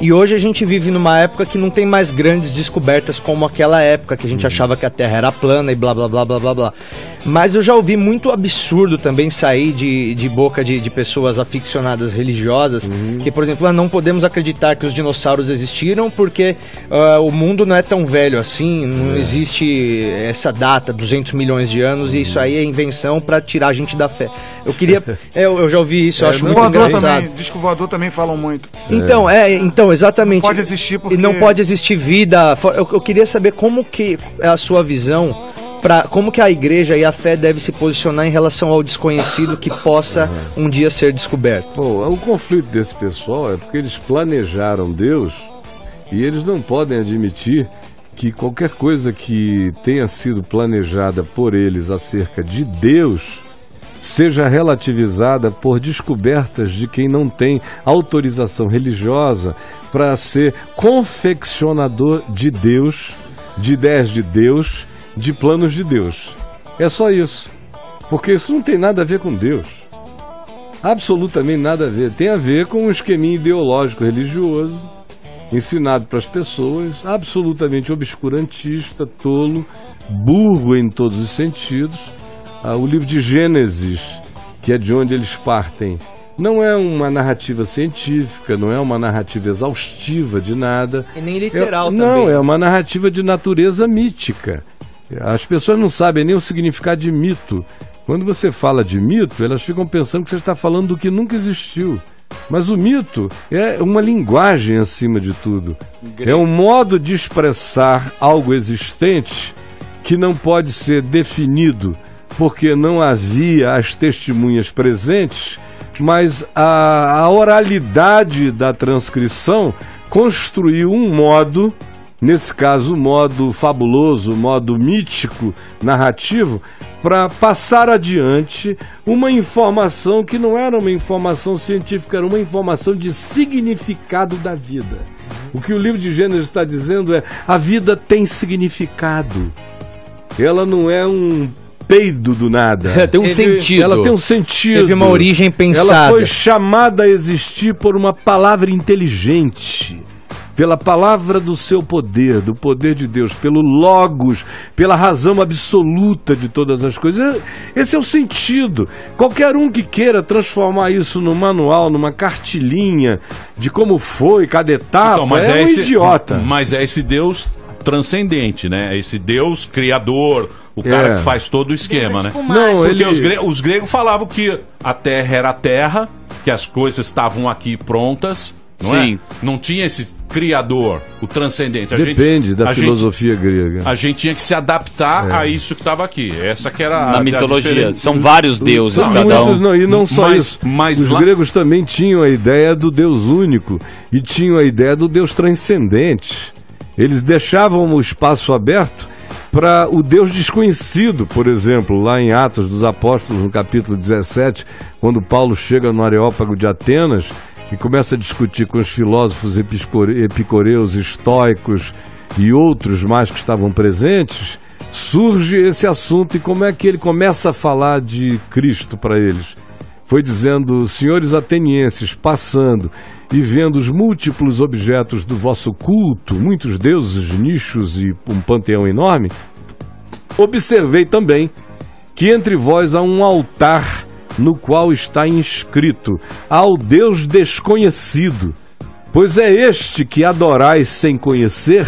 E hoje a gente vive numa época que não tem mais grandes descobertas como aquela época, que a gente achava que a Terra era plana e blá blá blá blá blá blá. Mas eu já ouvi muito absurdo também sair de boca de pessoas aficionadas religiosas, que, por exemplo, não podemos acreditar que os dinossauros existiram porque o mundo não é tão velho assim, não existe essa data, 200 milhões de anos, e isso aí é invenção para tirar a gente da fé. Eu queria... eu já ouvi isso, eu acho muito engraçado. Também, disco voador também falam muito. Então, exatamente. Não pode existir porque... E não pode existir vida. Eu queria saber como que é a sua visão, como que a igreja e a fé deve se posicionar em relação ao desconhecido que possa um dia ser descoberto. Bom, o conflito desse pessoal é porque eles planejaram Deus e eles não podem admitir que qualquer coisa que tenha sido planejada por eles acerca de Deus seja relativizada por descobertas de quem não tem autorização religiosa para ser confeccionador de Deus, de ideias de Deus, de planos de Deus. É só isso. Porque isso não tem nada a ver com Deus. Absolutamente nada a ver. Tem a ver com um esqueminha ideológico religioso ensinado para as pessoas, absolutamente obscurantista, tolo, burro em todos os sentidos. O livro de Gênesis, que é de onde eles partem, não é uma narrativa científica, não é uma narrativa exaustiva de nada. E nem literal também. Não, é uma narrativa de natureza mítica. As pessoas não sabem nem o significado de mito. Quando você fala de mito, elas ficam pensando que você está falando do que nunca existiu. Mas o mito é uma linguagem acima de tudo. É um modo de expressar algo existente que não pode ser definido porque não havia as testemunhas presentes, mas a oralidade da transcrição construiu um modo, nesse caso, um modo fabuloso, um modo mítico, narrativo, para passar adiante uma informação que não era uma informação científica, era uma informação de significado da vida. O que o livro de Gênesis está dizendo é: a vida tem significado. Ela não é um peido do nada. Tem um sentido. Ela tem um sentido. Teve uma origem pensada. Ela foi chamada a existir por uma palavra inteligente, pela palavra do seu poder, do poder de Deus, pelo logos, pela razão absoluta de todas as coisas. Esse é o sentido. Qualquer um que queira transformar isso num manual, numa cartilinha de como foi, cada etapa, então, é um idiota. Mas é esse Deus transcendente, né? Esse Deus criador, O cara que faz todo o esquema, né? Não, porque os gregos falavam que a terra era a terra, que as coisas estavam aqui prontas, não é? Não tinha esse criador, o transcendente. Depende da filosofia grega. A gente tinha que se adaptar a isso que estava aqui. Essa que era na mitologia. São vários deuses, cada um. Não, e não só isso. Os gregos também tinham a ideia do Deus único e tinham a ideia do Deus transcendente. Eles deixavam o espaço aberto para o Deus desconhecido, por exemplo, lá em Atos dos Apóstolos, no capítulo 17, quando Paulo chega no Areópago de Atenas e começa a discutir com os filósofos epicureus, estoicos e outros mais que estavam presentes, surge esse assunto. E como é que ele começa a falar de Cristo para eles? Foi dizendo: senhores atenienses, passando e vendo os múltiplos objetos do vosso culto, muitos deuses, nichos e um panteão enorme, observei também que entre vós há um altar no qual está inscrito: ao Deus desconhecido. Pois é este que adorais sem conhecer,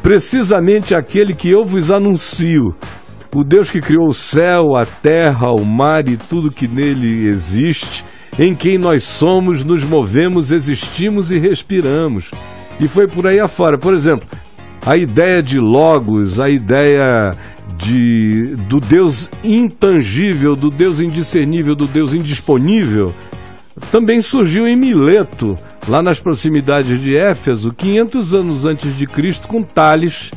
precisamente aquele que eu vos anuncio. O Deus que criou o céu, a terra, o mar e tudo que nele existe, em quem nós somos, nos movemos, existimos e respiramos. E foi por aí afora. Por exemplo, a ideia de Logos, a ideia do Deus intangível, do Deus indiscernível, do Deus indisponível, também surgiu em Mileto, lá nas proximidades de Éfeso, 500 anos antes de Cristo, com Tales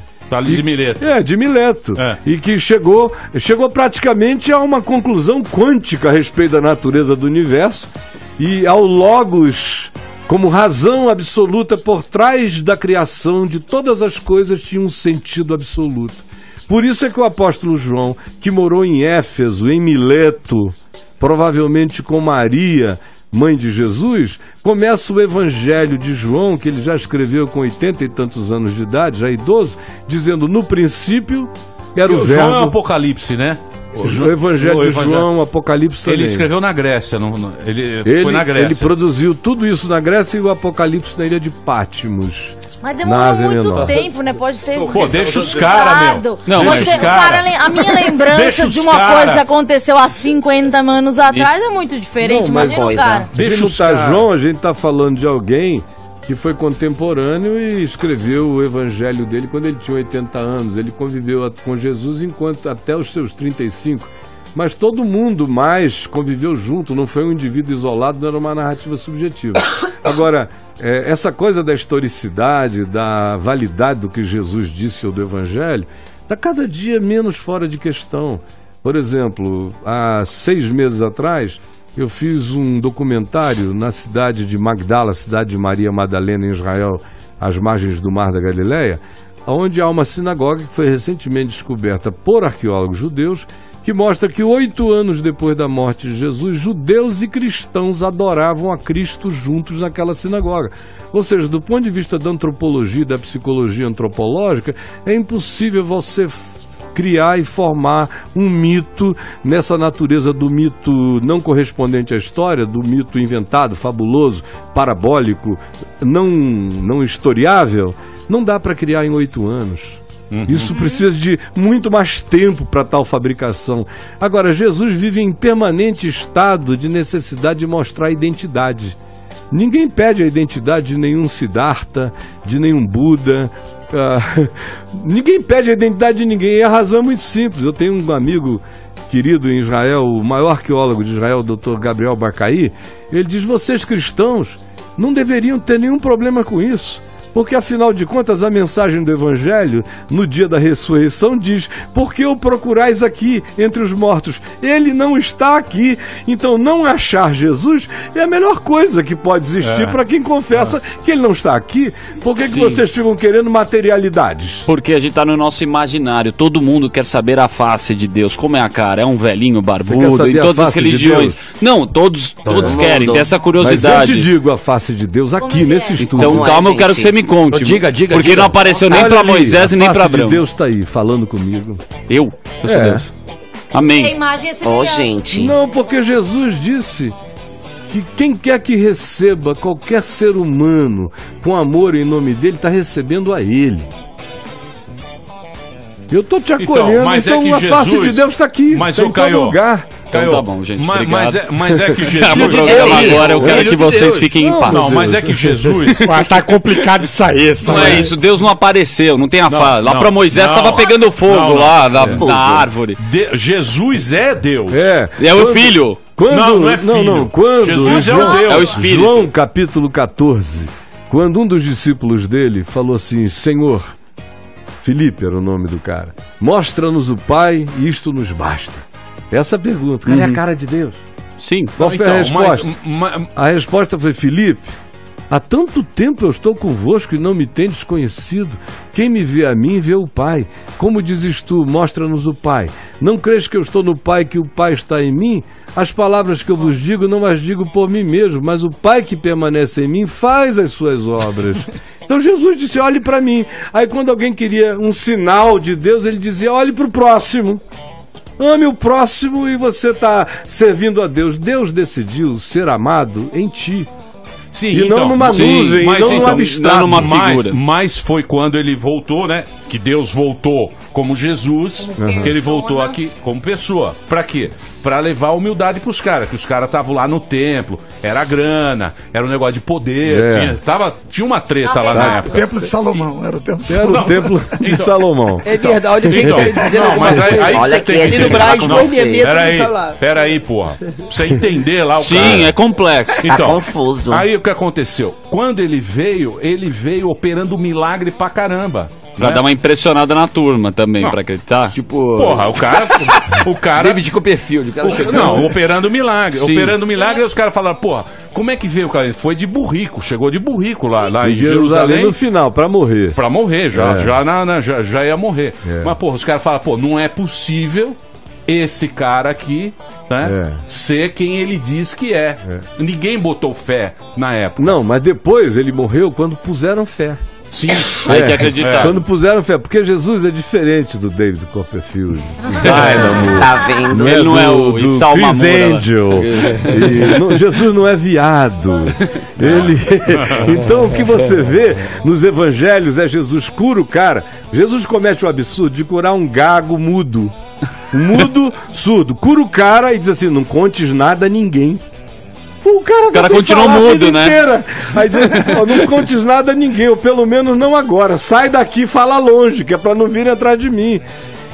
de Mileto. De Mileto. E que chegou praticamente a uma conclusão quântica a respeito da natureza do universo e ao Logos como razão absoluta por trás da criação de todas as coisas tinha um sentido absoluto. Por isso é que o apóstolo João, que morou em Éfeso, em Mileto, provavelmente com Maria, mãe de Jesus, começa o Evangelho de João, que ele já escreveu com 80 e tantos anos de idade, já idoso, dizendo: no princípio era o verbo. João é o Apocalipse, né? O Evangelho de João, Apocalipse também. Ele escreveu na Grécia, ele foi na Grécia. Ele produziu tudo isso na Grécia e o Apocalipse na ilha de Patmos. Mas demorou muito tempo, né? Pode ter... Pô, deixa os caras, meu. Não, deixa os caras. A minha lembrança de uma coisa que aconteceu há 50 anos atrás é muito diferente. Imagina o cara. Deixa o João, a gente tá falando de alguém que foi contemporâneo e escreveu o evangelho dele quando ele tinha 80 anos. Ele conviveu com Jesus até os seus 35. Mas todo mundo mais conviveu junto, não foi um indivíduo isolado, não era uma narrativa subjetiva. Agora, essa coisa da historicidade, da validade do que Jesus disse ou do Evangelho, está cada dia menos fora de questão. Por exemplo, há 6 meses atrás, eu fiz um documentário na cidade de Magdala, cidade de Maria Madalena, em Israel, às margens do Mar da Galileia, onde há uma sinagoga que foi recentemente descoberta por arqueólogos judeus, que mostra que 8 anos depois da morte de Jesus, judeus e cristãos adoravam a Cristo juntos naquela sinagoga. Ou seja, do ponto de vista da antropologia e da psicologia antropológica, é impossível você criar e formar um mito nessa natureza do mito não correspondente à história, do mito inventado, fabuloso, parabólico, não historiável. Não dá para criar em 8 anos. Isso precisa de muito mais tempo para tal fabricação. Agora, Jesus vive em permanente estado de necessidade de mostrar a identidade. Ninguém pede a identidade de nenhum Siddhartha, de nenhum Buda. Ninguém pede a identidade de ninguém. E a razão é muito simples. Eu tenho um amigo querido em Israel, o maior arqueólogo de Israel, o Dr. Gabriel Barcaí. Ele diz: vocês cristãos não deveriam ter nenhum problema com isso. Porque, afinal de contas, a mensagem do Evangelho, no dia da ressurreição, diz: por que o procurais aqui entre os mortos? Ele não está aqui. Então, não achar Jesus é a melhor coisa que pode existir para quem confessa que ele não está aqui. Por que vocês ficam querendo materialidades? Porque a gente está no nosso imaginário. Todo mundo quer saber a face de Deus. Como é a cara? É um velhinho barbudo em todas as religiões. Não, todos querem ter essa curiosidade. Mas eu te digo a face de Deus aqui, nesse estúdio. Então, calma, eu quero que você me conte. Diga. Porque não apareceu nem para Moisés e nem para Abraão. Deus está aí, falando comigo. Eu sou Deus. Amém. A imagem é gente. Não, porque Jesus disse que quem quer que receba qualquer ser humano com amor em nome dele, está recebendo a ele. Eu tô te acolhendo, então a face de Deus está aqui. Mas o Caio, então tá bom, gente. Mas é que Jesus... O programa agora, eu quero que vocês fiquem em paz. Não, mas é que Jesus... Tá complicado isso aí. Não é isso, Deus não apareceu, não tem a fala. Lá pra Moisés tava pegando fogo lá na árvore. Jesus é Deus. É o Filho. Não é filho. Quando Jesus é o Deus. É o Espírito. João capítulo 14, quando um dos discípulos dele falou assim, Senhor, Filipe era o nome do cara, mostra-nos o Pai e isto nos basta. Essa é a pergunta. Cadê a cara de Deus? Sim. Qual foi a resposta? A resposta foi, Filipe, há tanto tempo eu estou convosco e não me tendes conhecido. Quem me vê a mim, vê o Pai. Como dizes tu, mostra-nos o Pai. Não crês que eu estou no Pai, que o Pai está em mim? As palavras que eu vos digo, não as digo por mim mesmo, mas o Pai que permanece em mim faz as suas obras. Então Jesus disse, olhe para mim. Aí quando alguém queria um sinal de Deus, ele dizia, olhe para o próximo. Ame o próximo e você está servindo a Deus. Deus decidiu ser amado em ti. Sim, e não numa nuvem, não num abstrato. Não numa figura. Mas foi quando ele voltou, né? Que Deus voltou como Jesus, que ele voltou aqui como pessoa. Pra quê? Pra levar a humildade pros caras, que os caras estavam lá no templo, era grana, era um negócio de poder, tinha uma treta lá na época. O templo de Salomão, era o templo de Salomão. Era o templo de Salomão. É verdade, eu fiquei dizendo mas aí você tem que ali no Brás, 2 metros. Peraí, porra. Pra você entender lá o cara. Sim, é complexo. Então, tá confuso. Aí o que aconteceu? Quando ele veio operando um milagre pra caramba. Pra dar uma impressionada na turma também, pra acreditar. Tipo... Porra, o cara... David Copperfield, o cara chegou... Não, operando milagre. Sim. Operando milagre, aí os caras falaram, porra, como é que veio o cara? Foi de burrico, chegou de burrico lá em Jerusalém. No final, pra morrer. Pra morrer, já ia morrer. Mas, porra, os caras falaram, pô, não é possível esse cara aqui, né, ser quem ele diz que é. Ninguém botou fé na época. Não, mas depois ele morreu quando puseram fé. Sim, aí que acreditar. Quando puseram fé, porque Jesus é diferente do David Copperfield. Tá vendo? Ele não é o Chris Angel. Jesus não é viado. Então o que você vê nos evangelhos é Jesus cura o cara. Jesus comete o absurdo de curar um gago mudo. Mudo, surdo. Cura o cara e diz assim, não contes nada a ninguém. O cara continuou mudo, né? Aí diz, não contes nada a ninguém, ou pelo menos não agora. Sai daqui e fala longe, que é pra não vir atrás de mim.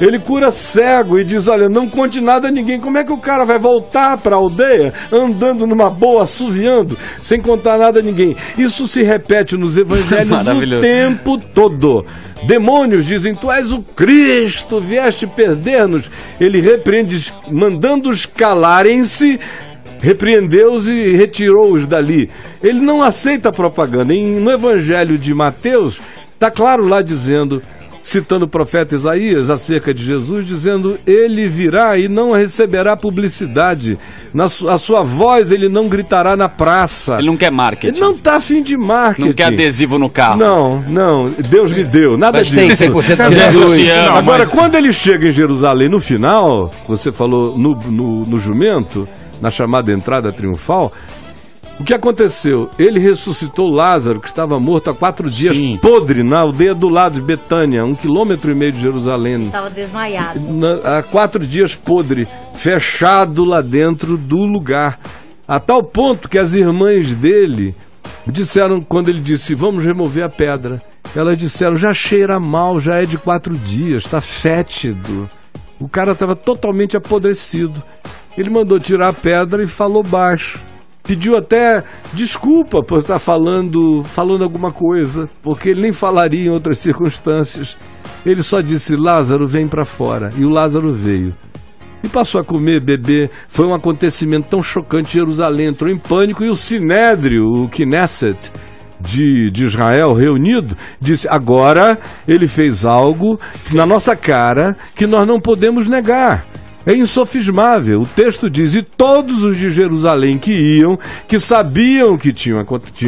Ele cura cego e diz, olha, não conte nada a ninguém. Como é que o cara vai voltar pra aldeia andando numa boa, assoviando, sem contar nada a ninguém? Isso se repete nos evangelhos o tempo todo. Demônios dizem, tu és o Cristo, vieste perder-nos. Ele repreende, mandando-os calarem-se, repreendeu-os e retirou-os dali. Ele não aceita propaganda. No Evangelho de Mateus, está claro lá dizendo, citando o profeta Isaías acerca de Jesus, dizendo, ele virá e não receberá publicidade. A sua voz ele não gritará na praça. Ele não quer marketing. Ele não está afim de marketing. Não quer adesivo no carro. Não. Deus me deu. Nada disso. Tem 100% de Jesus. Agora, quando ele chega em Jerusalém, no final, você falou no jumento, na chamada entrada triunfal, o que aconteceu? Ele ressuscitou Lázaro, que estava morto há 4 dias, podre, na aldeia do lado de Betânia, 1,5 km de Jerusalém. Estava desmaiado. Há 4 dias podre, fechado lá dentro do lugar. A tal ponto que as irmãs dele disseram, quando ele disse, vamos remover a pedra, elas disseram, já cheira mal, já é de 4 dias, está fétido. O cara estava totalmente apodrecido. Ele mandou tirar a pedra e falou baixo. Pediu até desculpa por estar falando alguma coisa, porque ele nem falaria em outras circunstâncias. Ele só disse, Lázaro, vem para fora. E o Lázaro veio. E passou a comer, beber. Foi um acontecimento tão chocante. Jerusalém entrou em pânico e o Sinédrio, o Knesset de Israel reunido, disse, agora ele fez algo na nossa cara que nós não podemos negar. É insofismável. O texto diz, e todos os de Jerusalém que iam, que sabiam o que tinha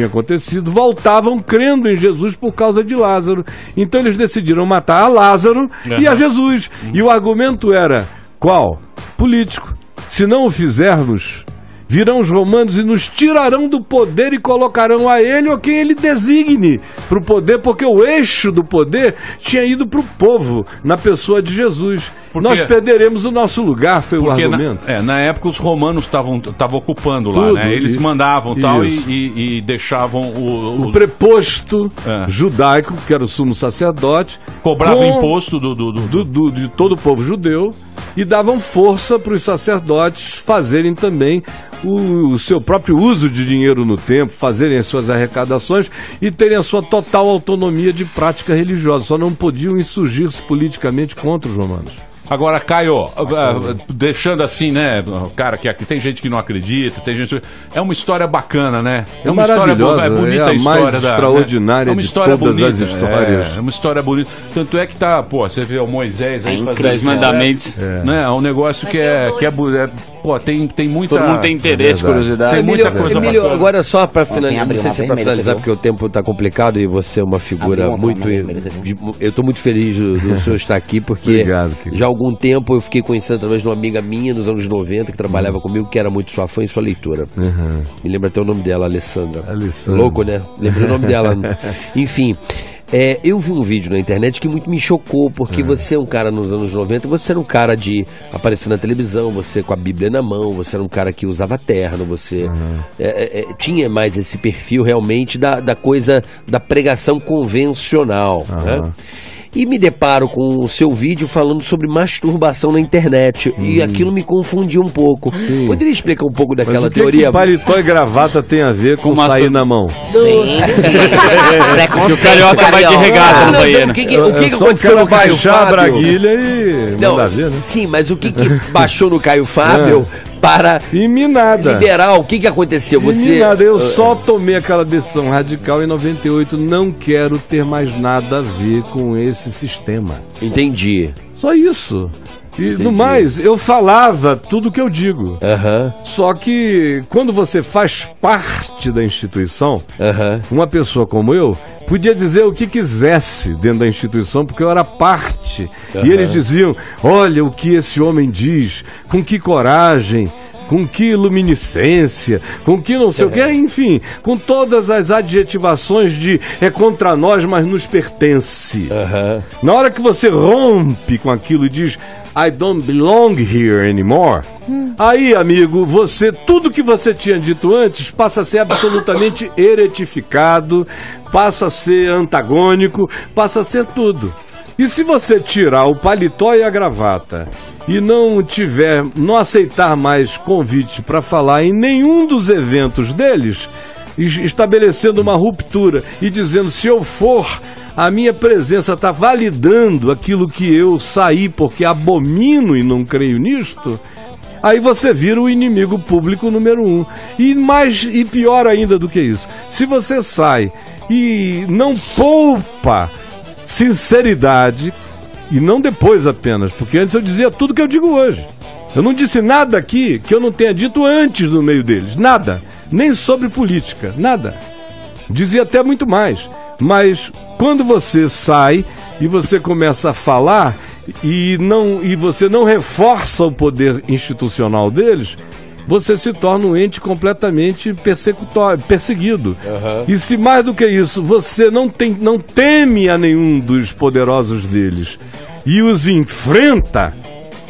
acontecido, voltavam crendo em Jesus por causa de Lázaro. Então eles decidiram matar a Lázaro e a Jesus. E o argumento era, qual? Político. Se não o fizermos, Virão os romanos e nos tirarão do poder e colocarão a ele ou quem ele designe para o poder, porque o eixo do poder tinha ido para o povo, na pessoa de Jesus. Nós perderemos o nosso lugar, foi o argumento. Na época os romanos estavam ocupando lá, né? Eles mandavam tal e deixavam o preposto judaico, que era o sumo sacerdote, cobrava imposto de todo o povo judeu e davam força para os sacerdotes fazerem também o seu próprio uso de dinheiro no templo, fazerem as suas arrecadações e terem a sua total autonomia de prática religiosa. Só não podiam insurgir-se politicamente contra os romanos. Agora, Caio, deixando assim, né, cara, que aqui tem gente que não acredita, tem gente... É uma história bacana, né? É uma história boa, é bonita a história mais extraordinária de todas bonita, as histórias. É uma história bonita. Tanto é que tá, pô, você vê o Moisés aí fazendo os mandamentos. Né? É um negócio que é pô, tem muita... Todo mundo tem interesse, curiosidade. Tem muita coisa Emílio, bacana. Agora só pra finalizar, não sei se é pra finalizar, porque o tempo tá complicado e você é uma figura muito... Eu tô muito feliz do senhor estar aqui, porque obrigado, já há algum tempo eu fiquei conhecendo através de uma amiga minha nos anos 90 que trabalhava comigo, que era muito sua fã e sua leitora. Me lembra até o nome dela, Alessandra. Louco, né? Lembrei o nome dela. Enfim, eu vi um vídeo na internet que muito me chocou, porque você é um cara nos anos 90, você era um cara de aparecer na televisão, você com a Bíblia na mão, você era um cara que usava terno, você tinha mais esse perfil realmente da coisa da pregação convencional, né? E me deparo com o seu vídeo falando sobre masturbação na internet. E aquilo me confundiu um pouco. Sim. Poderia explicar um pouco daquela Mas teoria? Que paletó e gravata tem a ver com sair na mão? Sim. O carioca vai de regata no banheiro. O que aconteceu no Caio baixar Fábio? a braguilha e mandar ver, né? Sim, mas o que baixou no Caio Fábio para liberar? O que aconteceu? Eu só tomei aquela decisão radical em 98. Não quero ter mais nada a ver com esse sistema. Entendi. Só isso. E no mais, eu falava tudo o que eu digo. Só que quando você faz parte da instituição, uma pessoa como eu podia dizer o que quisesse dentro da instituição, porque eu era parte. E eles diziam, olha o que esse homem diz, com que coragem, com que luminiscência, com que não sei o que, enfim, com todas as adjetivações de é contra nós, mas nos pertence. Na hora que você rompe com aquilo e diz I don't belong here anymore, aí, amigo, tudo que você tinha dito antes passa a ser absolutamente heretificado, passa a ser antagônico, passa a ser tudo. E se você tirar o paletó e a gravata e não aceitar mais convite para falar em nenhum dos eventos deles, estabelecendo uma ruptura e dizendo, se eu for, a minha presença está validando aquilo que eu saí porque abomino e não creio nisto, aí você vira o inimigo público número 1. E pior ainda do que isso, se você sai e não poupa sinceridade, e não depois apenas, porque antes eu dizia tudo que eu digo hoje. Eu não disse nada aqui que eu não tenha dito antes no meio deles, nada, nem sobre política, nada. Dizia até muito mais, mas quando você sai e você começa a falar e você não reforça o poder institucional deles, você se torna um ente completamente perseguido. E se mais do que isso, você não teme a nenhum dos poderosos deles e os enfrenta,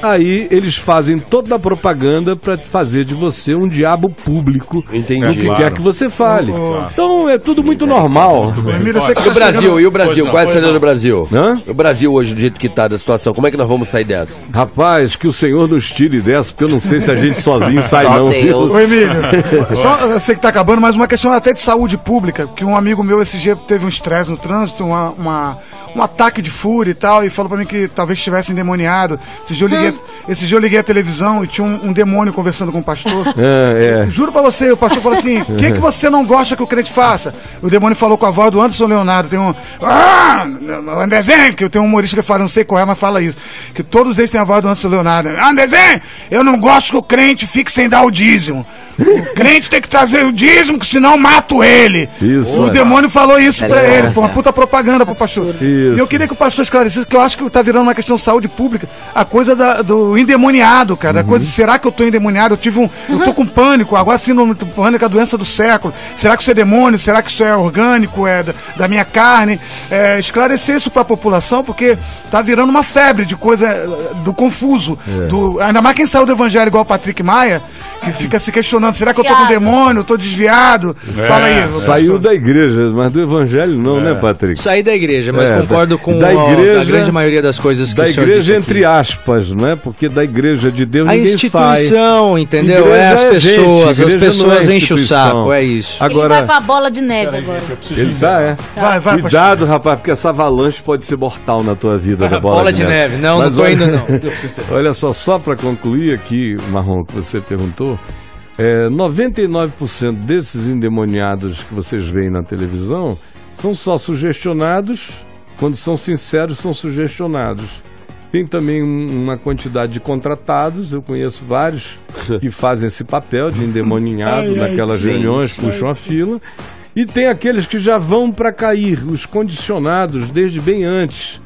aí eles fazem toda a propaganda para fazer de você um diabo público. Entendi. No que quer que você fale. Então é tudo muito normal. E o Brasil? Qual é a saída do Brasil? O Brasil hoje, do jeito que tá da situação, como é que nós vamos sair dessa? Rapaz, que o Senhor nos tire dessa, porque eu não sei se a gente sozinho sai não. Ô Emílio, só eu sei que tá acabando, mas uma questão até de saúde pública, que um amigo meu esse dia teve um estresse no trânsito, um ataque de fúria e tal, e falou pra mim que talvez estivesse endemoniado. Esse dia eu liguei a televisão e tinha um demônio conversando com o pastor. Juro pra você, o pastor falou assim, o que você não gosta que o crente faça? O demônio falou com a voz do Anderson Leonardo, tem Andrezinho, que eu tenho um humorista que fala, não sei qual é, mas fala isso, que todos eles têm a voz do Anderson Leonardo. Andrezinho, eu não gosto que o crente fique sem dar o dízimo. O crente tem que trazer o dízimo, que senão eu mato ele. O demônio falou isso pra ele, foi uma puta propaganda pro pastor. E eu queria que o pastor esclarecesse, que eu acho que tá virando uma questão de saúde pública, a coisa do endemoniado, cara. Da coisa, será que eu tô endemoniado? Eu tô com pânico, agora síndrome do pânico, a doença do século. Será que isso é demônio? Será que isso é orgânico? É da minha carne? Esclarecer isso pra população, porque tá virando uma febre de coisa do confuso. Ainda mais quem saiu do evangelho igual o Patrick Maia, que fica se questionando, será que eu tô com demônio? Eu tô desviado? Fala aí. Saiu da igreja, mas do evangelho não, né, Patrick? Saí da igreja, mas concordo com a grande maioria das coisas que o senhor disse aqui. Entre aspas, não é? Porque da igreja de Deus ninguém sai. A instituição, entendeu? As pessoas enchem o saco, é isso. Agora, ele vai pra bola de neve agora. Ele vai, cuidado, rapaz, porque essa avalanche pode ser mortal na tua vida. Da bola de neve. Não tô indo não. Olha só para concluir aqui, Marrom, que você perguntou, 99% desses endemoniados que vocês veem na televisão são só sugestionados. Quando são sinceros, são sugestionados. Tem também uma quantidade de contratados, eu conheço vários que fazem esse papel de endemoniado naquelas reuniões, puxam a fila. E tem aqueles que já vão para cair, os condicionados desde bem antes.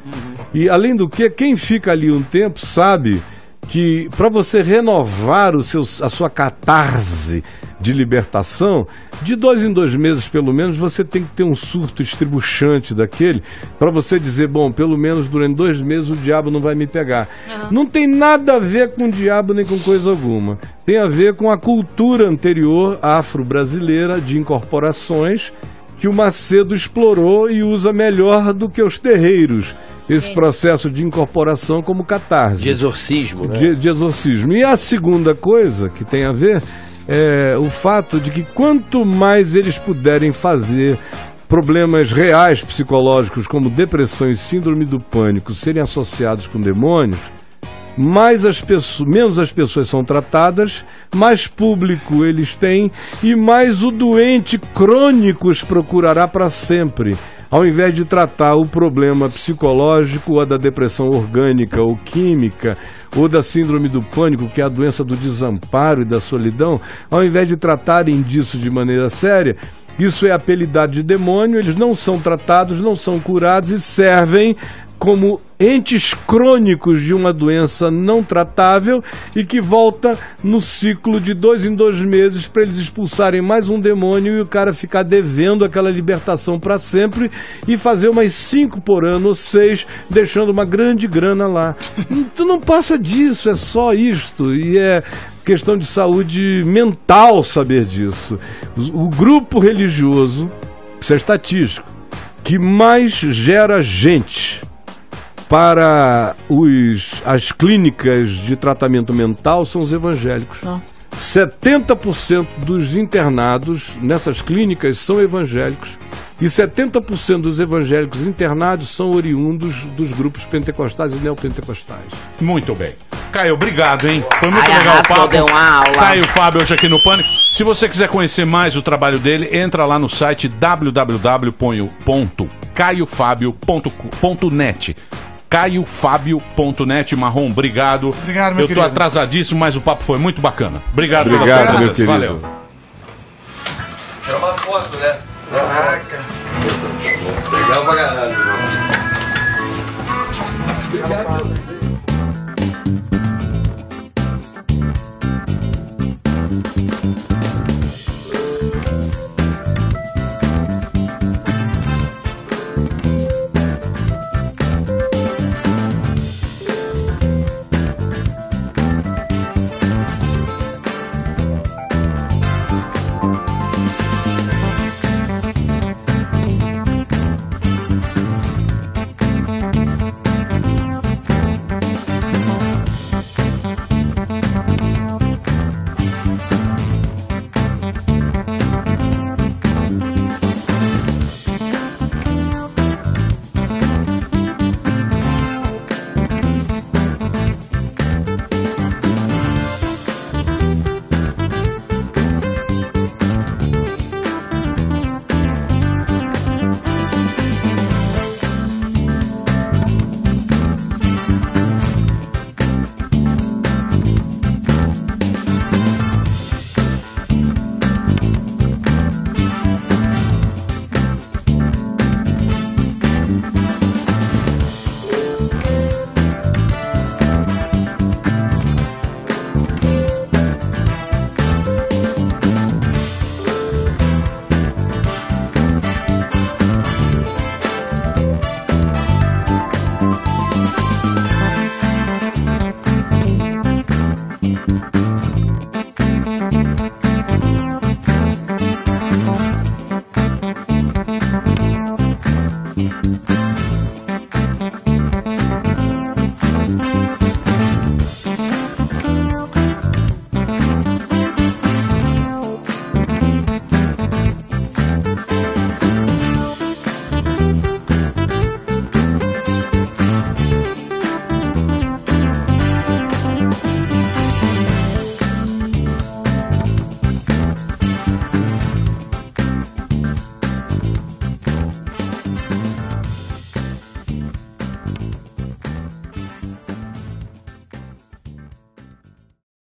E além do que, quem fica ali um tempo sabe que para você renovar a sua catarse de libertação, de 2 em 2 meses pelo menos, você tem que ter um surto estribuchante daquele, para você dizer, bom, pelo menos durante 2 meses o diabo não vai me pegar. Não tem nada a ver com o diabo nem com coisa alguma. Tem a ver com a cultura anterior afro-brasileira de incorporações que o Macedo explorou e usa melhor do que os terreiros. Esse processo de incorporação como catarse. De exorcismo, né? De exorcismo. E a segunda coisa que tem a ver é o fato de que quanto mais eles puderem fazer problemas reais psicológicos como depressão e síndrome do pânico serem associados com demônios, menos as pessoas são tratadas, mais público eles têm e mais o doente crônico os procurará para sempre. Ao invés de tratar o problema psicológico ou da depressão orgânica ou química ou da síndrome do pânico, que é a doença do desamparo e da solidão, ao invés de tratarem disso de maneira séria, isso é apelidado de demônio, eles não são tratados, não são curados e servem como entes crônicos de uma doença não tratável e que volta no ciclo de 2 em 2 meses para eles expulsarem mais um demônio e o cara ficar devendo aquela libertação para sempre e fazer umas 5 por ano ou 6, deixando uma grande grana lá. Tu não passa disso, é só isto, e é questão de saúde mental saber disso. O grupo religioso, isso é estatístico, que mais gera gente para as clínicas de tratamento mental são os evangélicos. Nossa. 70% dos internados nessas clínicas são evangélicos e 70% dos evangélicos internados são oriundos dos grupos pentecostais e neopentecostais. Muito bem. Caio, obrigado, hein? Foi muito legal o papo. Deu uma aula. Caio Fábio hoje aqui no Pânico. Se você quiser conhecer mais o trabalho dele, entra lá no site www.caiofabio.net. caiofabio.net. Marrom, obrigado. Obrigado, meu querido. Eu tô atrasadíssimo, mas o papo foi muito bacana. Obrigado, meu querido. Valeu. Tirar uma foto, né? Caraca. Legal pra caralho. Obrigado.